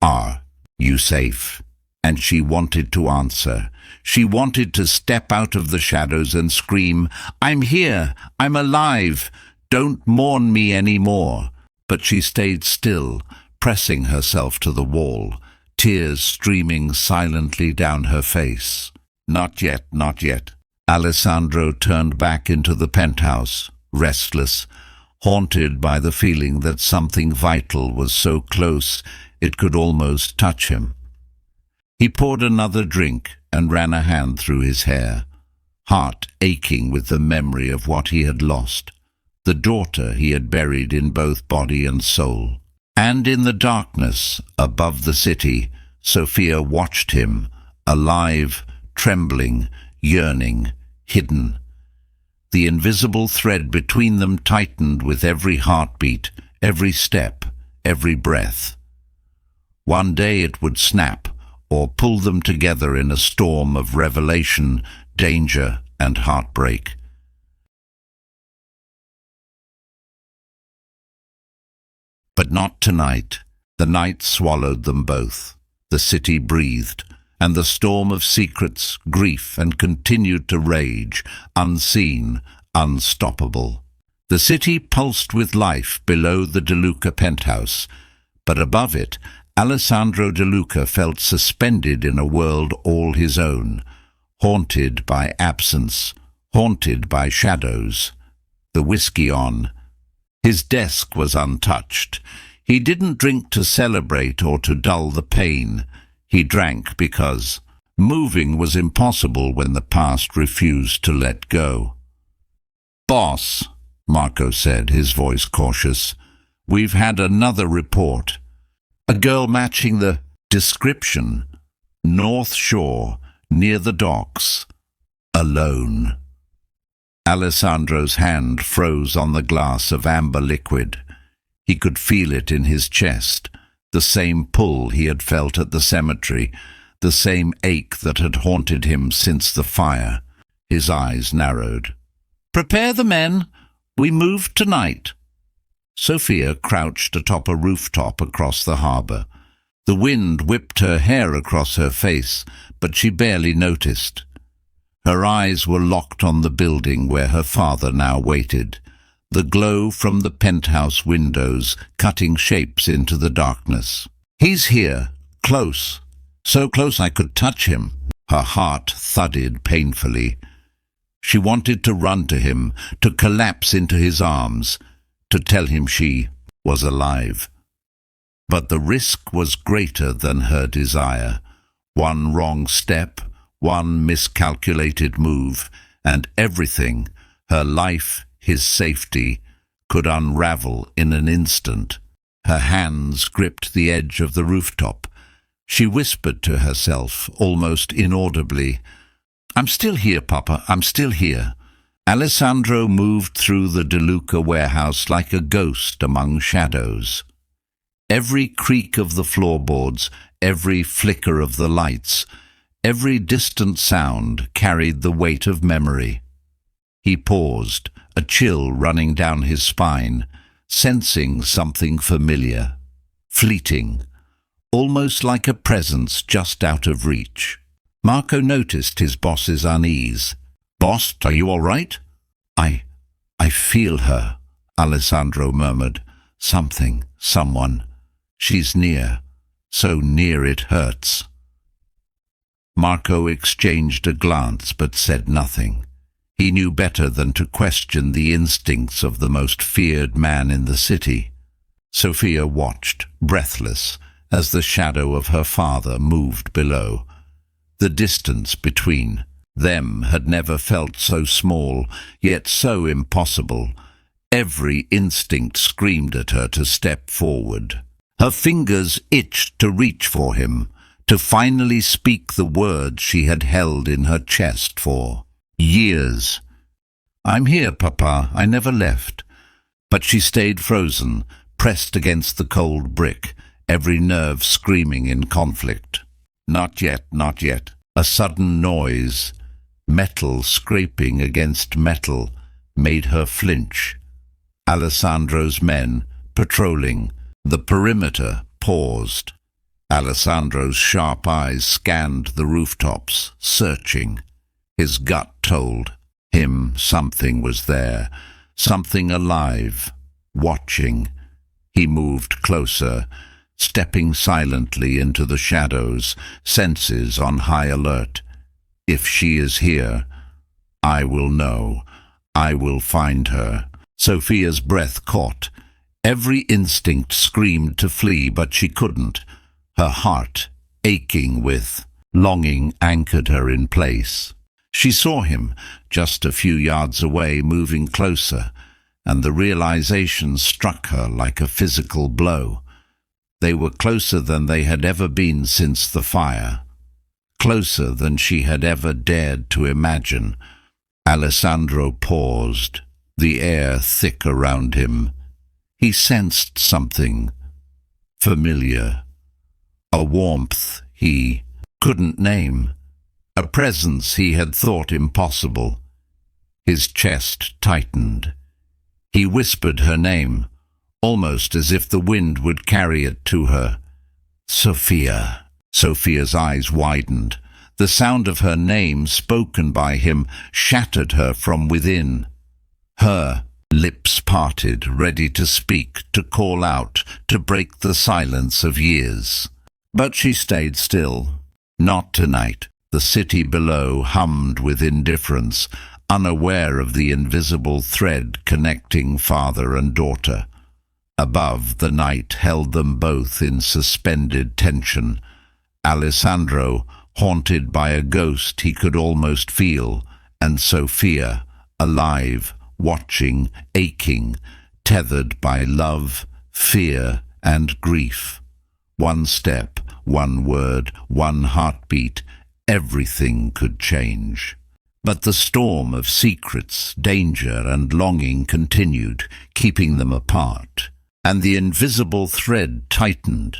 Are you safe?" And she wanted to answer. She wanted to step out of the shadows and scream, "I'm here! I'm alive! Don't mourn me any more." But she stayed still, pressing herself to the wall, tears streaming silently down her face. "Not yet, not yet." Alessandro turned back into the penthouse, restless, haunted by the feeling that something vital was so close it could almost touch him. He poured another drink and ran a hand through his hair, heart aching with the memory of what he had lost, the daughter he had buried in both body and soul. And in the darkness above the city, Sophia watched him, alive, trembling, yearning, hidden. The invisible thread between them tightened with every heartbeat, every step, every breath. One day it would snap, or pull them together in a storm of revelation, danger, and heartbreak. But not tonight. The night swallowed them both. The city breathed, and the storm of secrets, grief, and continued to rage, unseen, unstoppable. The city pulsed with life below the De Luca penthouse, but above it, Alessandro De Luca felt suspended in a world all his own, haunted by absence, haunted by shadows. The whiskey on. His desk was untouched. He didn't drink to celebrate or to dull the pain. He drank because moving was impossible when the past refused to let go. "Boss," Marco said, his voice cautious, "we've had another report. A girl matching the description. North Shore, near the docks. Alone." Alessandro's hand froze on the glass of amber liquid. He could feel it in his chest, the same pull he had felt at the cemetery, the same ache that had haunted him since the fire. His eyes narrowed. "Prepare the men. We move tonight." Sophia crouched atop a rooftop across the harbour. The wind whipped her hair across her face, but she barely noticed. Her eyes were locked on the building where her father now waited, the glow from the penthouse windows cutting shapes into the darkness. "He's here, close, so close I could touch him." Her heart thudded painfully. She wanted to run to him, to collapse into his arms, to tell him she was alive. But the risk was greater than her desire. One wrong step, one miscalculated move, and everything, her life, his safety, could unravel in an instant. Her hands gripped the edge of the rooftop. She whispered to herself, almost inaudibly, "I'm still here, Papa, I'm still here." Alessandro moved through the De Luca warehouse like a ghost among shadows. Every creak of the floorboards, every flicker of the lights, every distant sound carried the weight of memory. He paused, a chill running down his spine, sensing something familiar, fleeting, almost like a presence just out of reach. Marco noticed his boss's unease. "Boss, are you all right?" I feel her," Alessandro murmured. "Something, someone. She's near, so near it hurts." Marco exchanged a glance but said nothing. He knew better than to question the instincts of the most feared man in the city. Sophia watched, breathless, as the shadow of her father moved below. The distance between them had never felt so small, yet so impossible. Every instinct screamed at her to step forward. Her fingers itched to reach for him, to finally speak the words she had held in her chest for years. "I'm here, Papa, I never left." But she stayed frozen, pressed against the cold brick, every nerve screaming in conflict. "Not yet, not yet." A sudden noise, metal scraping against metal, made her flinch. Alessandro's men, patrolling the perimeter, paused. Alessandro's sharp eyes scanned the rooftops, searching. His gut told him something was there, something alive, watching. He moved closer, stepping silently into the shadows, senses on high alert. If she is here, I will know. I will find her. Sophia's breath caught. Every instinct screamed to flee, but she couldn't. Her heart, aching with longing, anchored her in place. She saw him, just a few yards away, moving closer, and the realization struck her like a physical blow. They were closer than they had ever been since the fire, closer than she had ever dared to imagine. Alessandro paused, the air thick around him. He sensed something familiar, a warmth he couldn't name, a presence he had thought impossible. His chest tightened. He whispered her name, almost as if the wind would carry it to her. "Sophia." Sophia's eyes widened. The sound of her name, spoken by him, shattered her from within. Her lips parted, ready to speak, to call out, to break the silence of years. But she stayed still. Not tonight. The city below hummed with indifference, unaware of the invisible thread connecting father and daughter. Above, the night held them both in suspended tension. Alessandro, haunted by a ghost he could almost feel, and Sophia, alive, watching, aching, tethered by love, fear, and grief. One step, one word, one heartbeat, everything could change. But the storm of secrets, danger, and longing continued, keeping them apart, and the invisible thread tightened,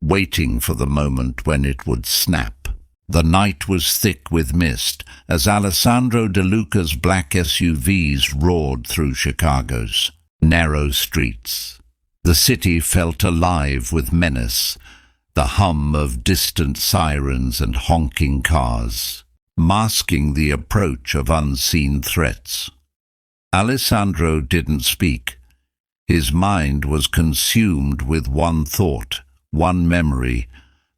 waiting for the moment when it would snap. The night was thick with mist as Alessandro De Luca's black SUVs roared through Chicago's narrow streets. The city felt alive with menace, the hum of distant sirens and honking cars, masking the approach of unseen threats. Alessandro didn't speak. His mind was consumed with one thought, one memory,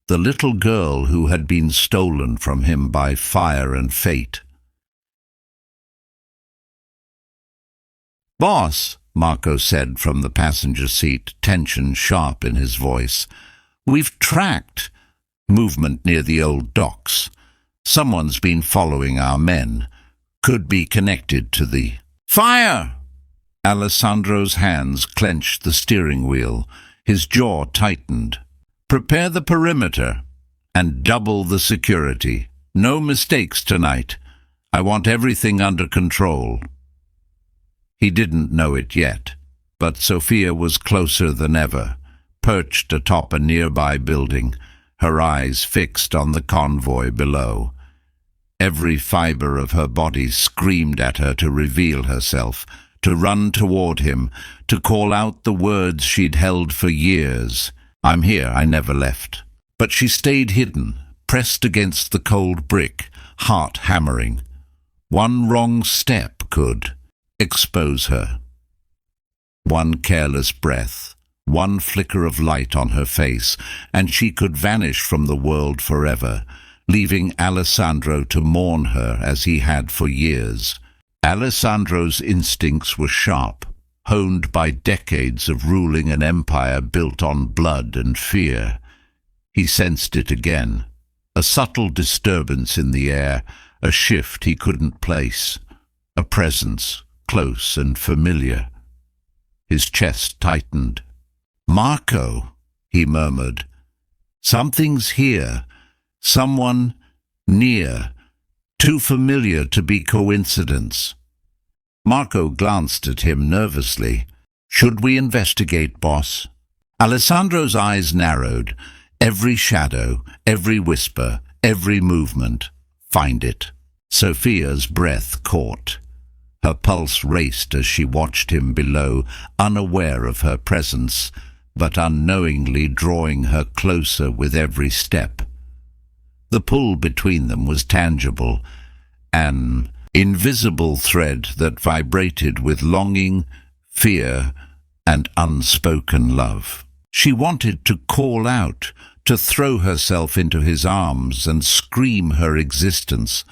the little girl who had been stolen from him by fire and fate. "Boss," Marco said from the passenger seat, tension sharp in his voice, "we've tracked movement near the old docks. Someone's been following our men. Could be connected to the—" "Fire!" Alessandro's hands clenched the steering wheel. His jaw tightened. "Prepare the perimeter and double the security. No mistakes tonight. I want everything under control." He didn't know it yet, but Sophia was closer than ever, perched atop a nearby building, her eyes fixed on the convoy below. Every fiber of her body screamed at her to reveal herself, to run toward him, to call out the words she'd held for years. "I'm here, I never left." But she stayed hidden, pressed against the cold brick, heart hammering. One wrong step could expose her. One careless breath, one flicker of light on her face, and she could vanish from the world forever, leaving Alessandro to mourn her as he had for years. Alessandro's instincts were sharp, honed by decades of ruling an empire built on blood and fear. He sensed it again, a subtle disturbance in the air, a shift he couldn't place, a presence close and familiar. His chest tightened. "Marco," he murmured, "something's here, someone near, too familiar to be coincidence." Marco glanced at him nervously. "Should we investigate, boss?" Alessandro's eyes narrowed. Every shadow, every whisper, every movement. Find it. Sophia's breath caught. Her pulse raced as she watched him below, unaware of her presence, but unknowingly drawing her closer with every step. The pull between them was tangible, an invisible thread that vibrated with longing, fear, and unspoken love. She wanted to call out, to throw herself into his arms and scream her existence,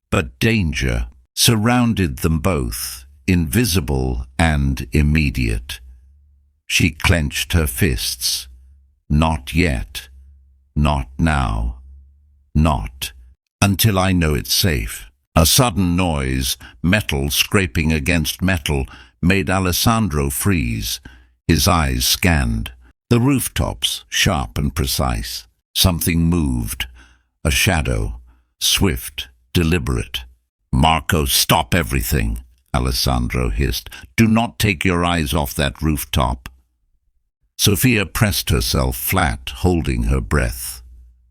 but danger surrounded them both, invisible and immediate. She clenched her fists. Not yet. Not now. Not until I know it's safe. A sudden noise, metal scraping against metal, made Alessandro freeze. His eyes scanned. The rooftops, sharp and precise. Something moved. A shadow, swift, deliberate. "Marco, stop everything," Alessandro hissed. "Do not take your eyes off that rooftop." Sophia pressed herself flat, holding her breath.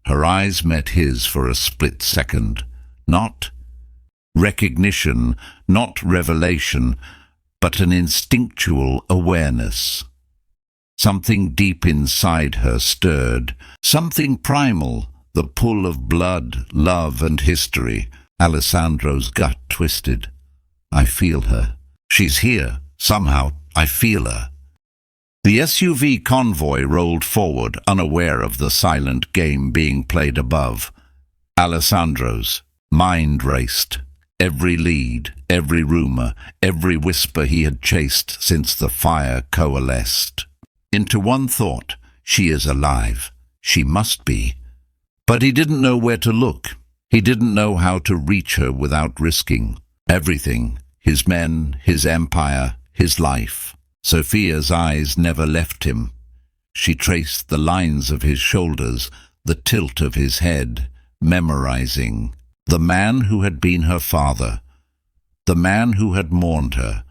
Her eyes met his for a split second. Not recognition, not revelation, but an instinctual awareness. Something deep inside her stirred, something primal, the pull of blood, love, and history. Alessandro's gut twisted. "I feel her. She's here. Somehow, I feel her." The SUV convoy rolled forward, unaware of the silent game being played above. Alessandro's mind raced. Every lead, every rumor, every whisper he had chased since the fire coalesced into one thought: she is alive. She must be. But he didn't know where to look. He didn't know how to reach her without risking. Everything his men, his empire, his life. Sophia's eyes never left him. She traced the lines of his shoulders, the tilt of his head, memorizing the man who had been her father, the man who had mourned her,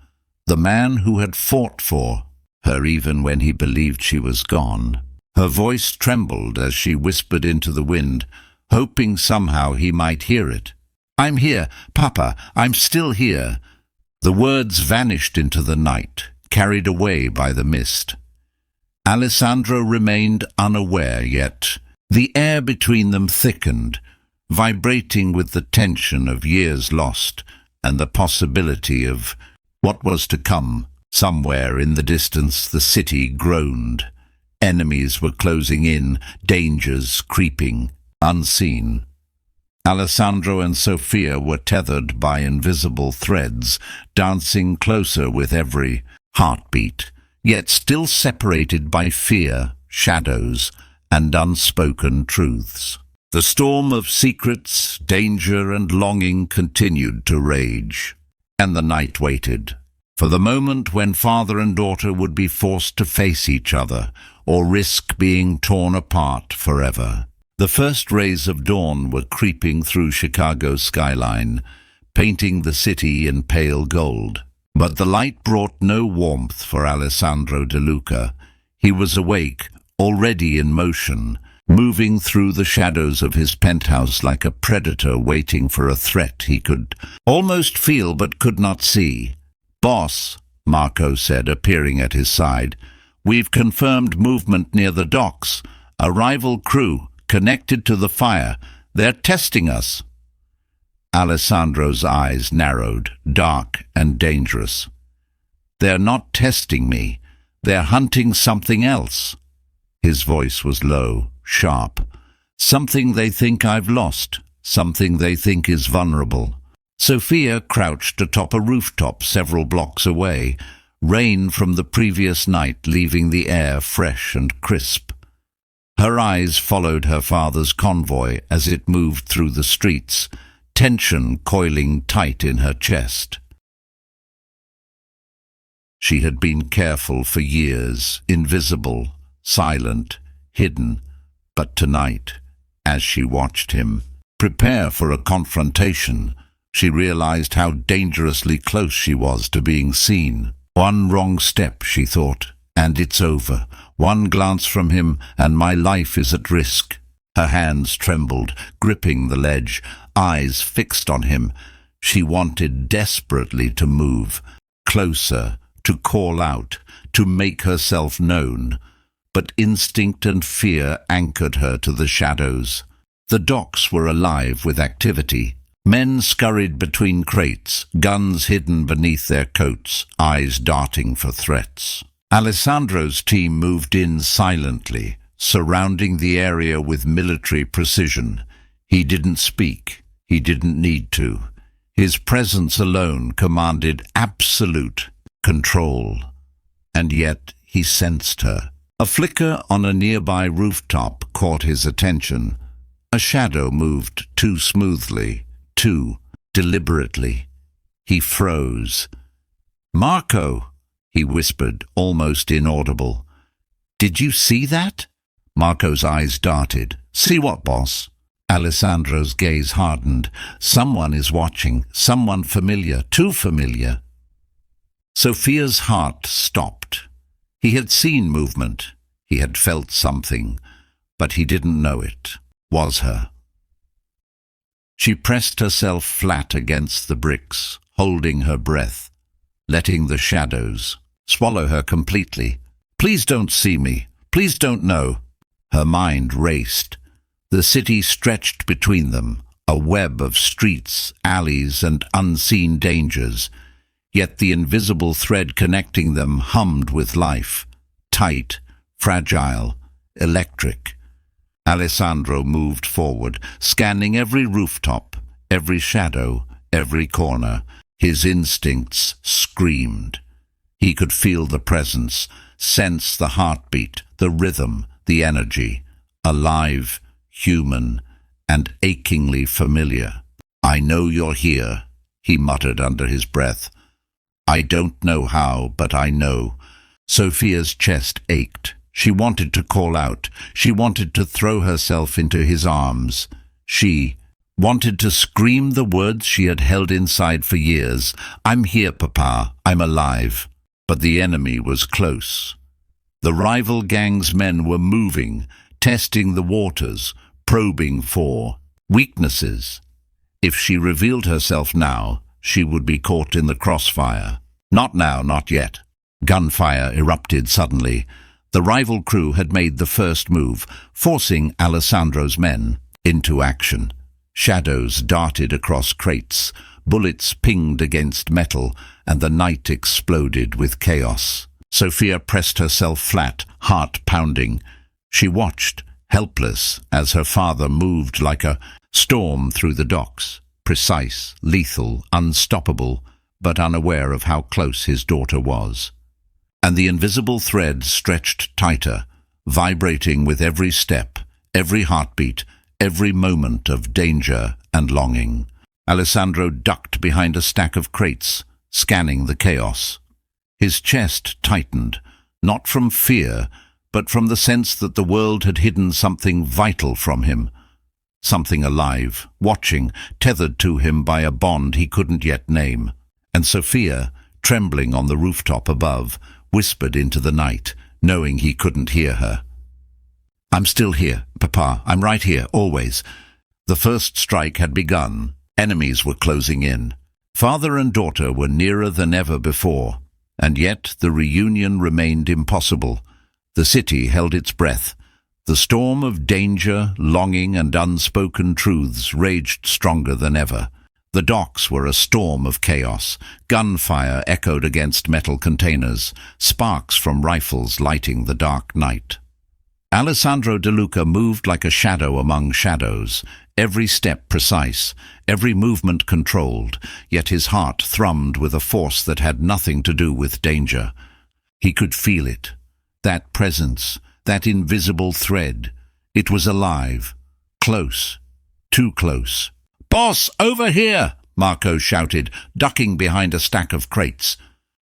the man who had fought for her even when he believed she was gone. Her voice trembled as she whispered into the wind, hoping somehow he might hear it. "I'm here, Papa, I'm still here." The words vanished into the night, carried away by the mist. Alessandro remained unaware, yet the air between them thickened, vibrating with the tension of years lost and the possibility of what was to come. Somewhere in the distance the city groaned. Enemies were closing in, dangers creeping, unseen. Alessandro and Sophia were tethered by invisible threads, dancing closer with every heartbeat, yet still separated by fear, shadows, and unspoken truths. The storm of secrets, danger, and longing continued to rage, and the night waited for the moment when father and daughter would be forced to face each other or risk being torn apart forever. The first rays of dawn were creeping through Chicago's skyline, painting the city in pale gold. But the light brought no warmth for Alessandro De Luca. He was awake, already in motion, moving through the shadows of his penthouse like a predator waiting for a threat he could almost feel but could not see. "Boss," Marco said, appearing at his side, "we've confirmed movement near the docks. A rival crew, connected to the fire. They're testing us." Alessandro's eyes narrowed, dark and dangerous. "They're not testing me. They're hunting something else." His voice was low, sharp. "Something they think I've lost, something they think is vulnerable." Sophia crouched atop a rooftop several blocks away, rain from the previous night leaving the air fresh and crisp. Her eyes followed her father's convoy as it moved through the streets, tension coiling tight in her chest. She had been careful for years, invisible, silent, hidden, but tonight, as she watched him prepare for a confrontation, she realized how dangerously close she was to being seen. One wrong step, she thought, and it's over. One glance from him, and my life is at risk. Her hands trembled, gripping the ledge, eyes fixed on him. She wanted desperately to move, closer, to call out, to make herself known. But instinct and fear anchored her to the shadows. The docks were alive with activity. Men scurried between crates, guns hidden beneath their coats, eyes darting for threats. Alessandro's team moved in silently, surrounding the area with military precision. He didn't speak. He didn't need to. His presence alone commanded absolute control. And yet he sensed her. A flicker on a nearby rooftop caught his attention. A shadow moved too smoothly, too deliberately. He froze. "Marco," he whispered, almost inaudible. "Did you see that?" Marco's eyes darted. "See what, boss?" Alessandro's gaze hardened. Someone is watching, someone familiar, too familiar. Sophia's heart stopped. He had seen movement. He had felt something, but he didn't know it was her. She pressed herself flat against the bricks, holding her breath, letting the shadows swallow her completely. "Please don't see me. Please don't know." Her mind raced. The city stretched between them, a web of streets, alleys, and unseen dangers. Yet the invisible thread connecting them hummed with life, tight, fragile, electric. Alessandro moved forward, scanning every rooftop, every shadow, every corner. His instincts screamed. He could feel the presence, sense the heartbeat, the rhythm, the energy, alive, human, and achingly familiar. "I know you're here," he muttered under his breath. I don't know how, but I know. Sophia's chest ached. She wanted to call out. She wanted to throw herself into his arms. She wanted to scream the words she had held inside for years. I'm here, Papa. I'm alive. But the enemy was close. The rival gang's men were moving, testing the waters, probing for weaknesses. If she revealed herself now, she would be caught in the crossfire. Not now, not yet. Gunfire erupted suddenly. The rival crew had made the first move, forcing Alessandro's men into action. Shadows darted across crates, bullets pinged against metal, and the night exploded with chaos. Sophia pressed herself flat, heart pounding. She watched, helpless, as her father moved like a storm through the docks, precise, lethal, unstoppable, but unaware of how close his daughter was. And the invisible thread stretched tighter, vibrating with every step, every heartbeat, every moment of danger and longing. Alessandro ducked behind a stack of crates, scanning the chaos. His chest tightened, not from fear, but from the sense that the world had hidden something vital from him. Something alive, watching, tethered to him by a bond he couldn't yet name. And Sophia, trembling on the rooftop above, whispered into the night, knowing he couldn't hear her. I'm still here, Papa. I'm right here, always. The first strike had begun. Enemies were closing in. Father and daughter were nearer than ever before, and yet the reunion remained impossible. The city held its breath. The storm of danger, longing, and unspoken truths raged stronger than ever. The docks were a storm of chaos. Gunfire echoed against metal containers, sparks from rifles lighting the dark night. Alessandro De Luca moved like a shadow among shadows, every step precise, every movement controlled, yet his heart thrummed with a force that had nothing to do with danger. He could feel it, that presence, that invisible thread. It was alive, close, too close. "Boss, over here!" Marco shouted, ducking behind a stack of crates.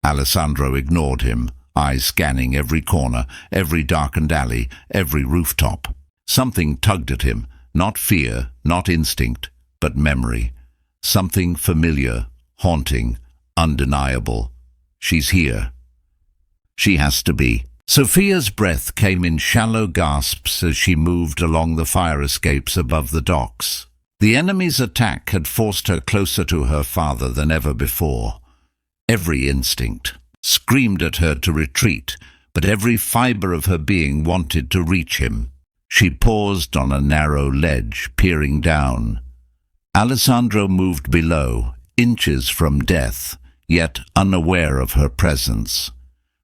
Alessandro ignored him, eyes scanning every corner, every darkened alley, every rooftop. Something tugged at him, not fear, not instinct, but memory. Something familiar, haunting, undeniable. She's here. She has to be. Sophia's breath came in shallow gasps as she moved along the fire escapes above the docks. The enemy's attack had forced her closer to her father than ever before. Every instinct screamed at her to retreat, but every fiber of her being wanted to reach him. She paused on a narrow ledge, peering down. Alessandro moved below, inches from death, yet unaware of her presence.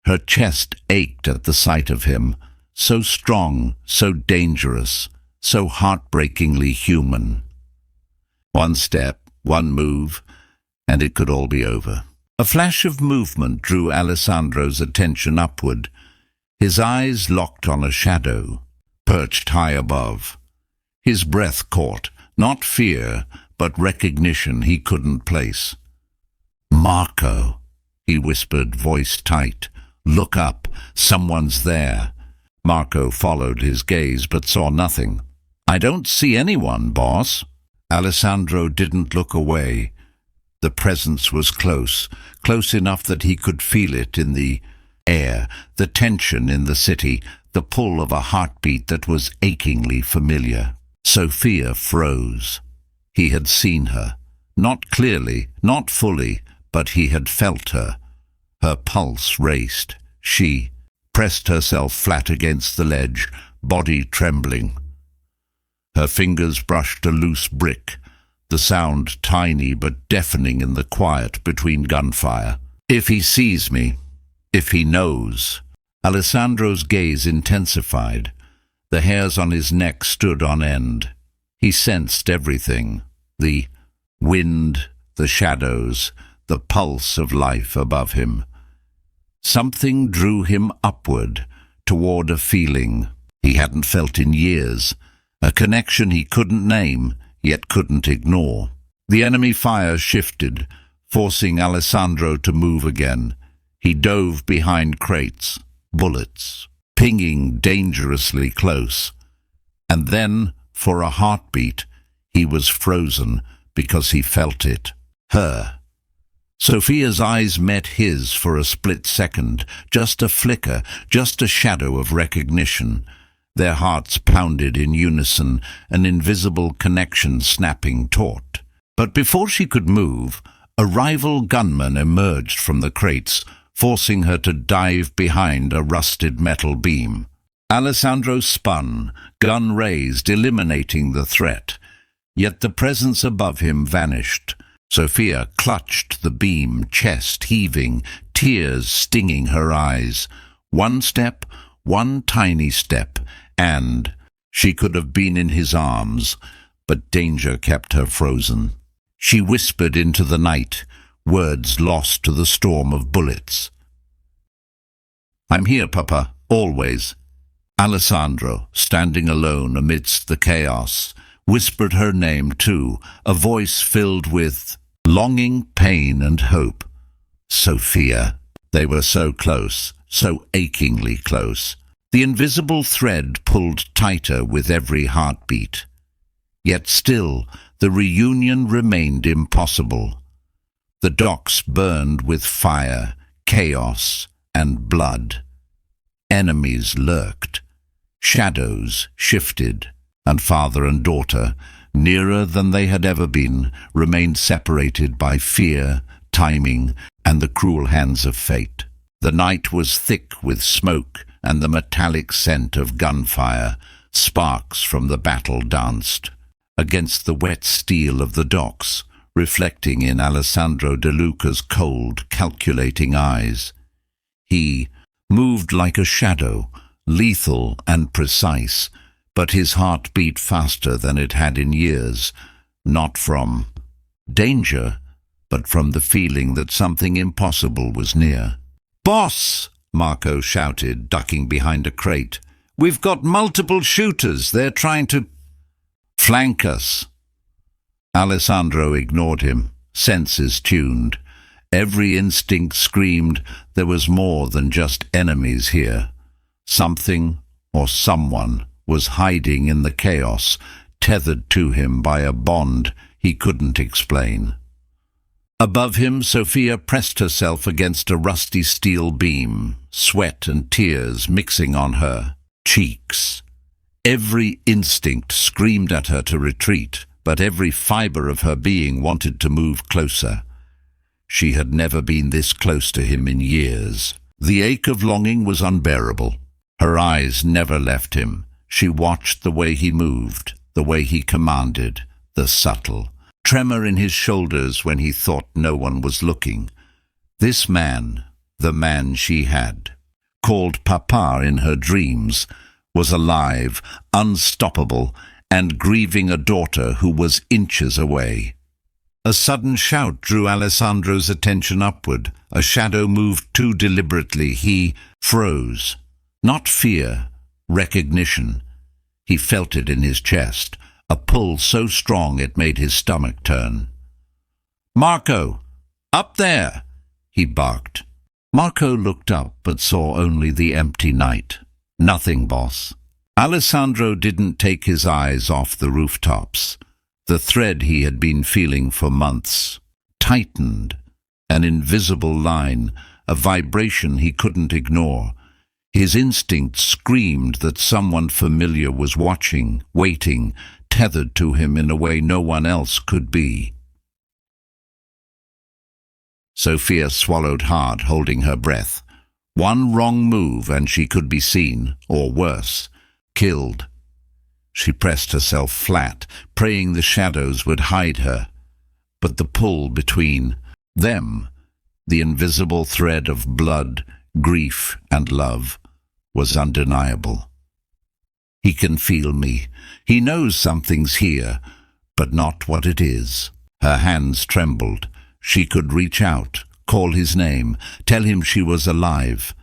Her chest ached at the sight of him, so strong, so dangerous, so heartbreakingly human. One step, one move, and it could all be over. A flash of movement drew Alessandro's attention upward. His eyes locked on a shadow, perched high above. His breath caught, not fear, but recognition he couldn't place. "Marco," he whispered, voice tight. "Look up, someone's there." Marco followed his gaze but saw nothing. "I don't see anyone, boss." Alessandro didn't look away. The presence was close, close enough that he could feel it in the air, the tension in the city, the pull of a heartbeat that was achingly familiar. Sophia froze. He had seen her. Not clearly, not fully, but he had felt her. Her pulse raced. She pressed herself flat against the ledge, body trembling. Her fingers brushed a loose brick, the sound tiny but deafening in the quiet between gunfire. "If he sees me, if he knows." Alessandro's gaze intensified. The hairs on his neck stood on end. He sensed everything, the wind, the shadows, the pulse of life above him. Something drew him upward, toward a feeling he hadn't felt in years, a connection he couldn't name, yet couldn't ignore. The enemy fire shifted, forcing Alessandro to move again. He dove behind crates, bullets, pinging dangerously close. And then, for a heartbeat, he was frozen because he felt it. Her. Sophia's eyes met his for a split second, just a flicker, just a shadow of recognition. Their hearts pounded in unison, an invisible connection snapping taut. But before she could move, a rival gunman emerged from the crates, forcing her to dive behind a rusted metal beam. Alessandro spun, gun raised, eliminating the threat. Yet the presence above him vanished. Sophia clutched the beam, chest heaving, tears stinging her eyes. One step, one tiny step, and she could have been in his arms, but danger kept her frozen. She whispered into the night, words lost to the storm of bullets. "I'm here, Papa, always." Alessandro, standing alone amidst the chaos, whispered her name too, a voice filled with longing, pain, and hope. Sophia. They were so close, so achingly close. The invisible thread pulled tighter with every heartbeat. Yet still, the reunion remained impossible. The docks burned with fire, chaos, and blood. Enemies lurked. Shadows shifted, and father and daughter, nearer than they had ever been, remained separated by fear, timing, and the cruel hands of fate. The night was thick with smoke and the metallic scent of gunfire. Sparks from the battle danced against the wet steel of the docks, reflecting in Alessandro De Luca's cold, calculating eyes. He moved like a shadow, lethal and precise, but his heart beat faster than it had in years, not from danger, but from the feeling that something impossible was near. "Boss!" Marco shouted, ducking behind a crate. "We've got multiple shooters. They're trying to flank us." Alessandro ignored him, senses tuned. Every instinct screamed there was more than just enemies here. Something or someone was hiding in the chaos, tethered to him by a bond he couldn't explain. Above him, Sophia pressed herself against a rusty steel beam, sweat and tears mixing on her cheeks. Every instinct screamed at her to retreat, but every fibre of her being wanted to move closer. She had never been this close to him in years. The ache of longing was unbearable. Her eyes never left him. She watched the way he moved, the way he commanded, the subtle tremor in his shoulders when he thought no one was looking. This man, the man she had, called Papa in her dreams, was alive, unstoppable, and grieving a daughter who was inches away. A sudden shout drew Alessandro's attention upward. A shadow moved too deliberately. He froze. Not fear, recognition. He felt it in his chest, a pull so strong it made his stomach turn. "Marco! Up there!" he barked. Marco looked up but saw only the empty night. "Nothing, boss." Alessandro didn't take his eyes off the rooftops. The thread he had been feeling for months tightened, an invisible line, a vibration he couldn't ignore. His instinct screamed that someone familiar was watching, waiting, tethered to him in a way no one else could be. Sophia swallowed hard, holding her breath. One wrong move and she could be seen, or worse, killed. She pressed herself flat, praying the shadows would hide her. But the pull between them, the invisible thread of blood, grief, and love, was undeniable. He can feel me. He knows something's here, but not what it is. Her hands trembled. She could reach out, call his name, tell him she was alive.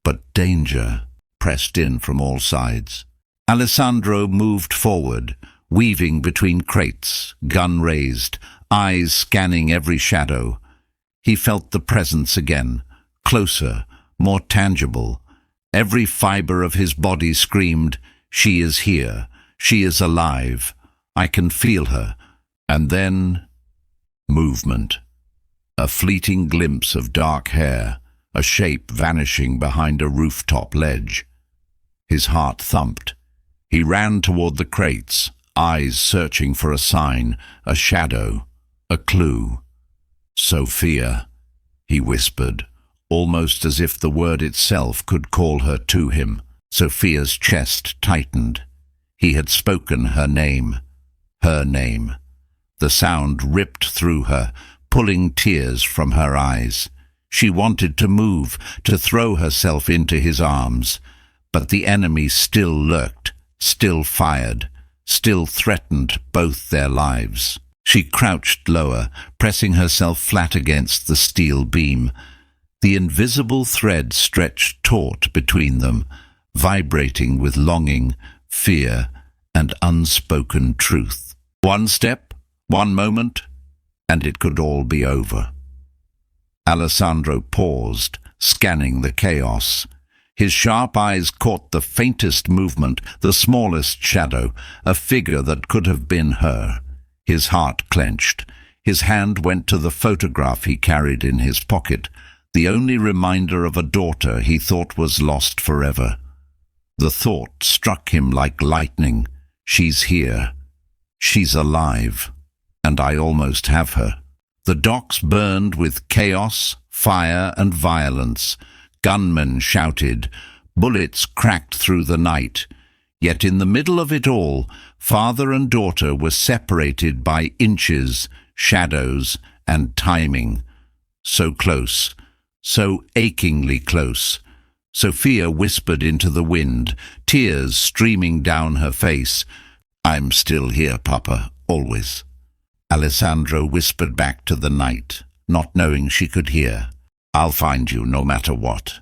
But danger pressed in from all sides. Alessandro moved forward, weaving between crates, gun raised, eyes scanning every shadow. He felt the presence again, closer, more tangible. Every fiber of his body screamed, "She is here. She is alive. I can feel her." And then, movement. A fleeting glimpse of dark hair, a shape vanishing behind a rooftop ledge. His heart thumped. He ran toward the crates, eyes searching for a sign, a shadow, a clue. "Sophia," he whispered, almost as if the word itself could call her to him. Sophia's chest tightened. He had spoken her name. Her name. The sound ripped through her, pulling tears from her eyes. She wanted to move, to throw herself into his arms. But the enemy still lurked, still fired, still threatened both their lives. She crouched lower, pressing herself flat against the steel beam. The invisible thread stretched taut between them, vibrating with longing, fear, and unspoken truth. One step, one moment, and it could all be over. Alessandro paused, scanning the chaos. His sharp eyes caught the faintest movement, the smallest shadow, a figure that could have been her. His heart clenched. His hand went to the photograph he carried in his pocket, the only reminder of a daughter he thought was lost forever. The thought struck him like lightning. She's here. She's alive. And I almost have her. The docks burned with chaos, fire, and violence. Gunmen shouted. Bullets cracked through the night. Yet in the middle of it all, father and daughter were separated by inches, shadows, and timing. So close, so achingly close. Sophia whispered into the wind, tears streaming down her face. "I'm still here, Papa, always." Alessandro whispered back to the night, not knowing she could hear. "I'll find you no matter what."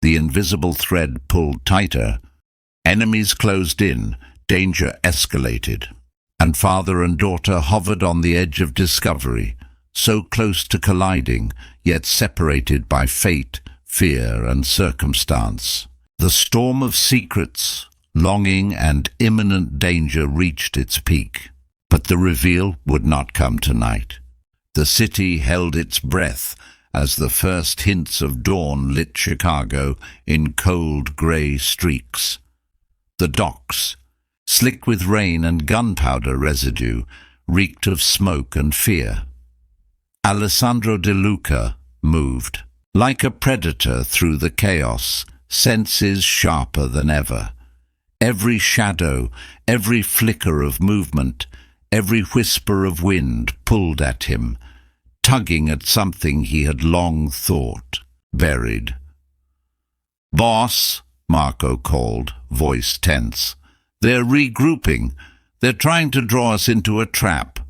The invisible thread pulled tighter. Enemies closed in, danger escalated. And father and daughter hovered on the edge of discovery, so close to colliding, yet separated by fate, fear, and circumstance. The storm of secrets, longing, and imminent danger reached its peak. But the reveal would not come tonight. The city held its breath as the first hints of dawn lit Chicago in cold grey streaks. The docks, slick with rain and gunpowder residue, reeked of smoke and fear. Alessandro De Luca moved, like a predator through the chaos, senses sharper than ever. Every shadow, every flicker of movement, every whisper of wind pulled at him, tugging at something he had long thought buried. "Boss," Marco called, voice tense. "They're regrouping. They're trying to draw us into a trap."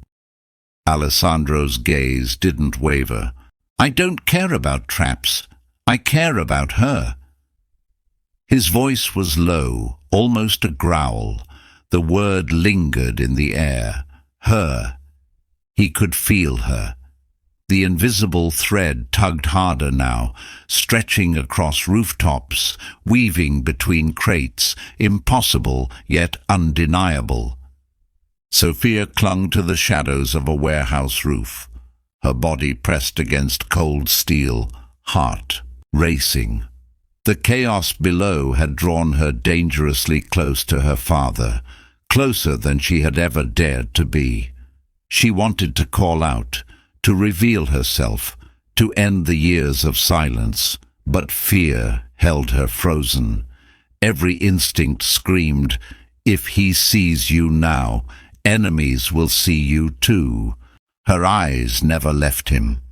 Alessandro's gaze didn't waver. "I don't care about traps. I care about her." His voice was low, almost a growl. The word lingered in the air. Her. He could feel her. The invisible thread tugged harder now, stretching across rooftops, weaving between crates, impossible yet undeniable. Sophia clung to the shadows of a warehouse roof, her body pressed against cold steel, heart racing. The chaos below had drawn her dangerously close to her father, closer than she had ever dared to be. She wanted to call out, to reveal herself, to end the years of silence, but fear held her frozen. Every instinct screamed, "If he sees you now, enemies will see you too." Her eyes never left him.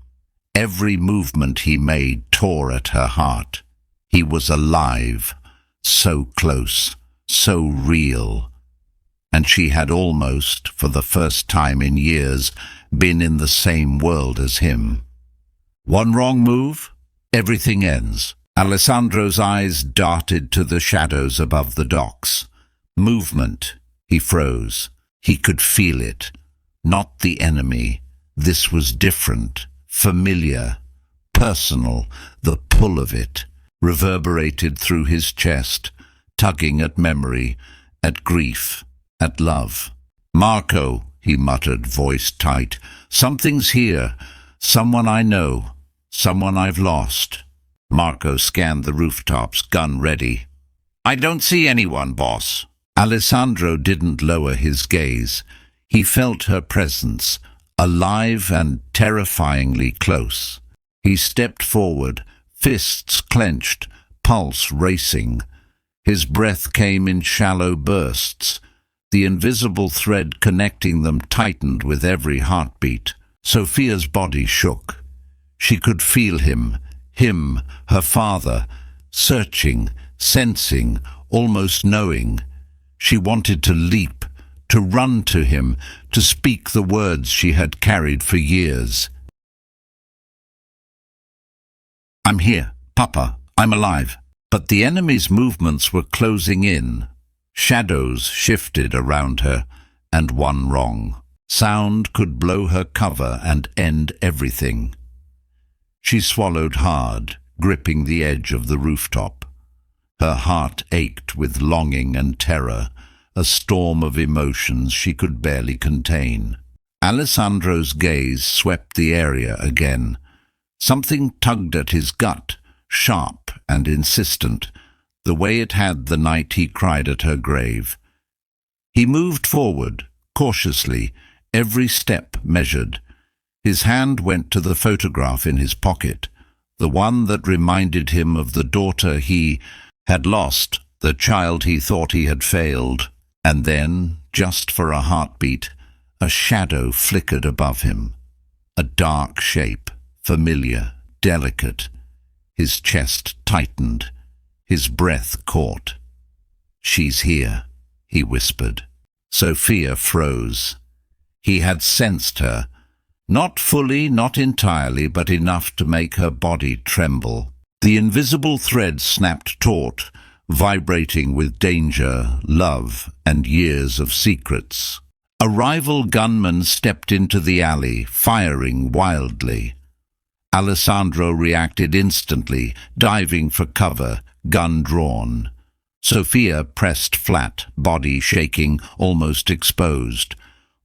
Every movement he made tore at her heart. He was alive, so close, so real. And she had almost, for the first time in years, been in the same world as him. One wrong move, everything ends. Alessandro's eyes darted to the shadows above the docks. Movement. He froze. He could feel it. Not the enemy. This was different, familiar. personal. The pull of it reverberated through his chest, tugging at memory, at grief, at love. "Marco," he muttered, voice tight. "Something's here. Someone I know. Someone I've lost." Marco scanned the rooftops, gun ready. "I don't see anyone, boss." Alessandro didn't lower his gaze. He felt her presence, alive and terrifyingly close. He stepped forward, fists clenched, pulse racing. His breath came in shallow bursts. The invisible thread connecting them tightened with every heartbeat. Sophia's body shook. She could feel him, her father, searching, sensing, almost knowing. She wanted to leap, to run to him, to speak the words she had carried for years. "I'm here, Papa, I'm alive." But the enemy's movements were closing in. Shadows shifted around her, and one wrong. Sound could blow her cover and end everything. She swallowed hard, gripping the edge of the rooftop. Her heart ached with longing and terror, a storm of emotions she could barely contain. Alessandro's gaze swept the area again. Something tugged at his gut, sharp and insistent, the way it had the night he cried at her grave. He moved forward, cautiously, every step measured. His hand went to the photograph in his pocket, the one that reminded him of the daughter he had lost, the child he thought he had failed. And then, just for a heartbeat, a shadow flickered above him. A dark shape, familiar, delicate. His chest tightened, his breath caught. "She's here," he whispered. Sophia froze. He had sensed her. Not fully, not entirely, but enough to make her body tremble. The invisible thread snapped taut, vibrating with danger, love, and years of secrets. A rival gunman stepped into the alley, firing wildly. Alessandro reacted instantly, diving for cover, gun drawn. Sophia pressed flat, body shaking, almost exposed.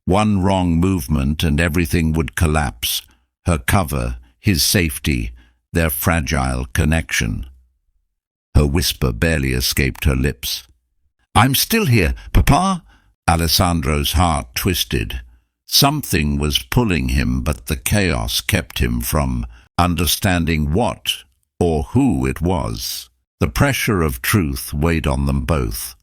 One wrong movement and everything would collapse. Her cover, his safety, their fragile connection. Her whisper barely escaped her lips. "I'm still here, Papa." Alessandro's heart twisted. Something was pulling him, but the chaos kept him from understanding what or who it was. The pressure of truth weighed on them both.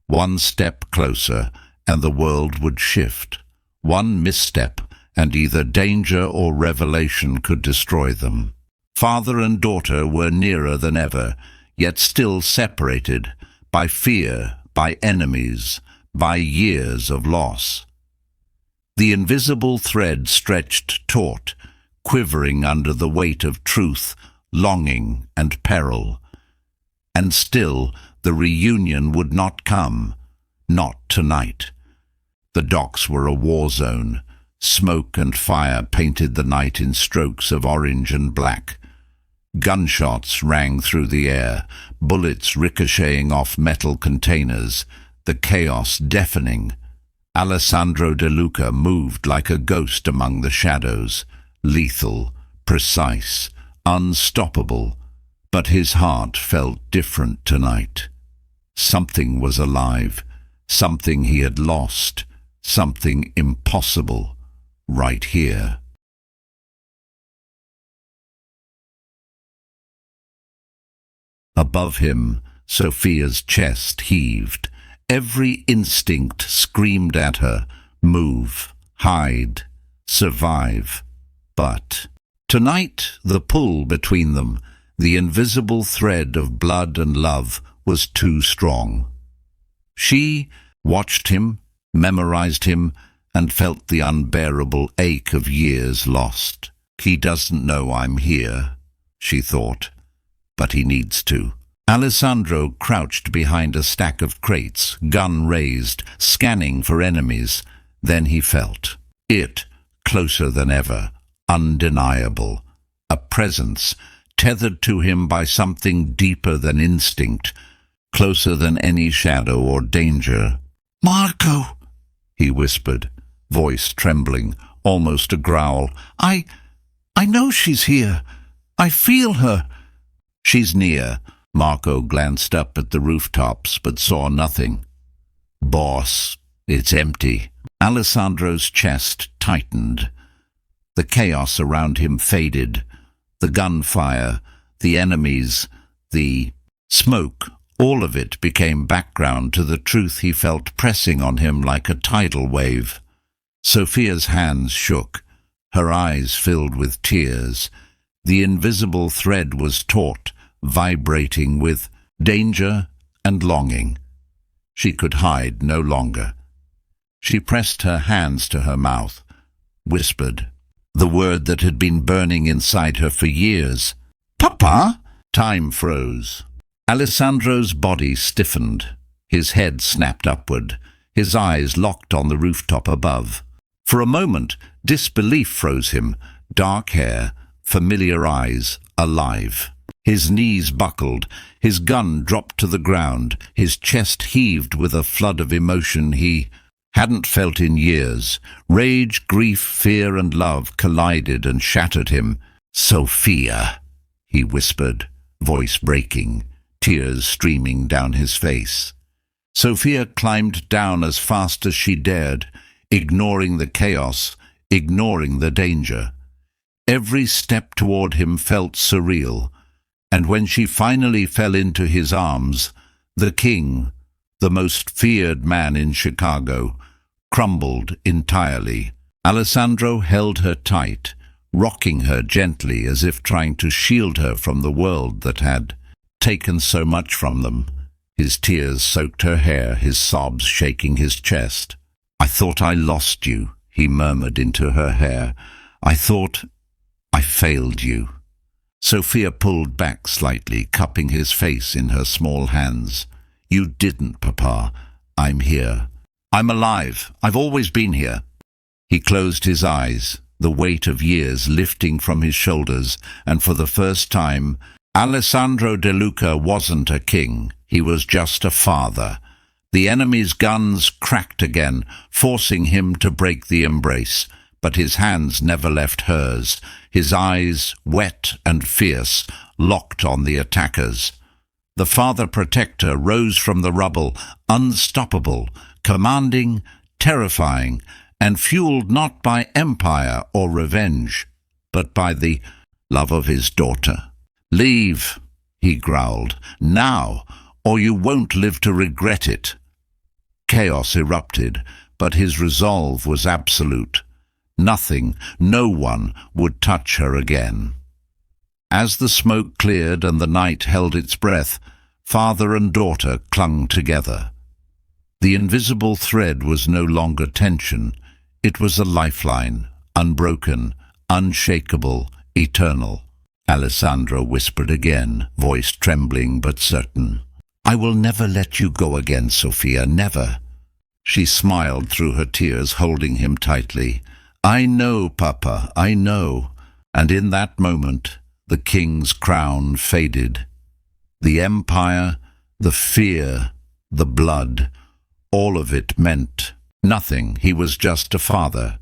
One step closer, and the world would shift. One misstep, and either danger or revelation could destroy them. Father and daughter were nearer than ever, yet still separated by fear, by enemies, by years of loss. The invisible thread stretched taut, quivering under the weight of truth, longing, and peril. And still the reunion would not come, not tonight. The docks were a war zone. Smoke and fire painted the night in strokes of orange and black. Gunshots rang through the air, bullets ricocheting off metal containers, the chaos deafening. Alessandro De Luca moved like a ghost among the shadows, lethal, precise, unstoppable, but his heart felt different tonight. Something was alive, something he had lost, something impossible, right here. Above him, Sophia's chest heaved. Every instinct screamed at her, move, hide, survive. But tonight, the pull between them, the invisible thread of blood and love, was too strong. She watched him, memorized him, and felt the unbearable ache of years lost. "He doesn't know I'm here," she thought, "but he needs to." Alessandro crouched behind a stack of crates, gun raised, scanning for enemies. Then he felt it, closer than ever, undeniable, a presence tethered to him by something deeper than instinct, closer than any shadow or danger. "Marco," he whispered, voice trembling, almost a growl. I know she's here. I feel her." "She's near." Marco glanced up at the rooftops but saw nothing. "Boss, it's empty." Alessandro's chest tightened. The chaos around him faded. The gunfire, the enemies, the smoke, all of it became background to the truth he felt pressing on him like a tidal wave. Sophia's hands shook. Her eyes filled with tears. The invisible thread was taut, vibrating with danger and longing. She could hide no longer. She pressed her hands to her mouth, whispered the word that had been burning inside her for years. "Papa?" Time froze. Alessandro's body stiffened. His head snapped upward. His eyes locked on the rooftop above. For a moment, disbelief froze him. Dark hair, familiar eyes, alive. His knees buckled. His gun dropped to the ground. His chest heaved with a flood of emotion he hadn't felt in years. Rage, grief, fear, and love collided and shattered him. "Sophia," he whispered, voice breaking, tears streaming down his face. Sophia climbed down as fast as she dared, ignoring the chaos, ignoring the danger. Every step toward him felt surreal, and when she finally fell into his arms, the king, the most feared man in Chicago, crumbled entirely. Alessandro held her tight, rocking her gently as if trying to shield her from the world that had taken so much from them. His tears soaked her hair, his sobs shaking his chest. "I thought I lost you," he murmured into her hair. "I thought I failed you." Sophia pulled back slightly, cupping his face in her small hands. "You didn't, Papa. I'm here. I'm alive. I've always been here." He closed his eyes, the weight of years lifting from his shoulders, and for the first time, Alessandro De Luca wasn't a king. He was just a father. The enemy's guns cracked again, forcing him to break the embrace, but his hands never left hers, his eyes, wet and fierce, locked on the attackers. The father protector rose from the rubble, unstoppable, commanding, terrifying, and fueled not by empire or revenge, but by the love of his daughter. "Leave," he growled, "now, or you won't live to regret it." Chaos erupted, but his resolve was absolute. Nothing, no one would touch her again. As the smoke cleared and the night held its breath, father and daughter clung together. The invisible thread was no longer tension. It was a lifeline, unbroken, unshakable, eternal. Alessandro whispered again, voice trembling but certain. "I will never let you go again, Sophia, never." She smiled through her tears, holding him tightly. "I know, Papa, I know." And in that moment, the king's crown faded. The empire, the fear, the blood, all of it meant nothing. He was just a father,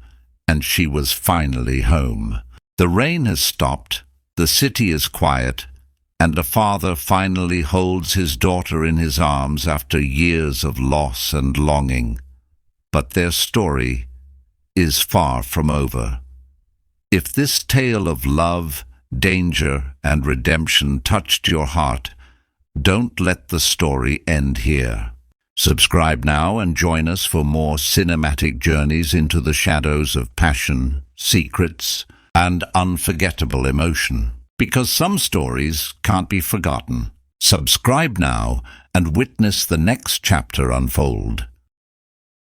and she was finally home. The rain has stopped, the city is quiet, and a father finally holds his daughter in his arms after years of loss and longing. But their story is far from over. If this tale of love, danger, and redemption touched your heart, don't let the story end here. Subscribe now and join us for more cinematic journeys into the shadows of passion, secrets, and unforgettable emotion. Because some stories can't be forgotten. Subscribe now and witness the next chapter unfold.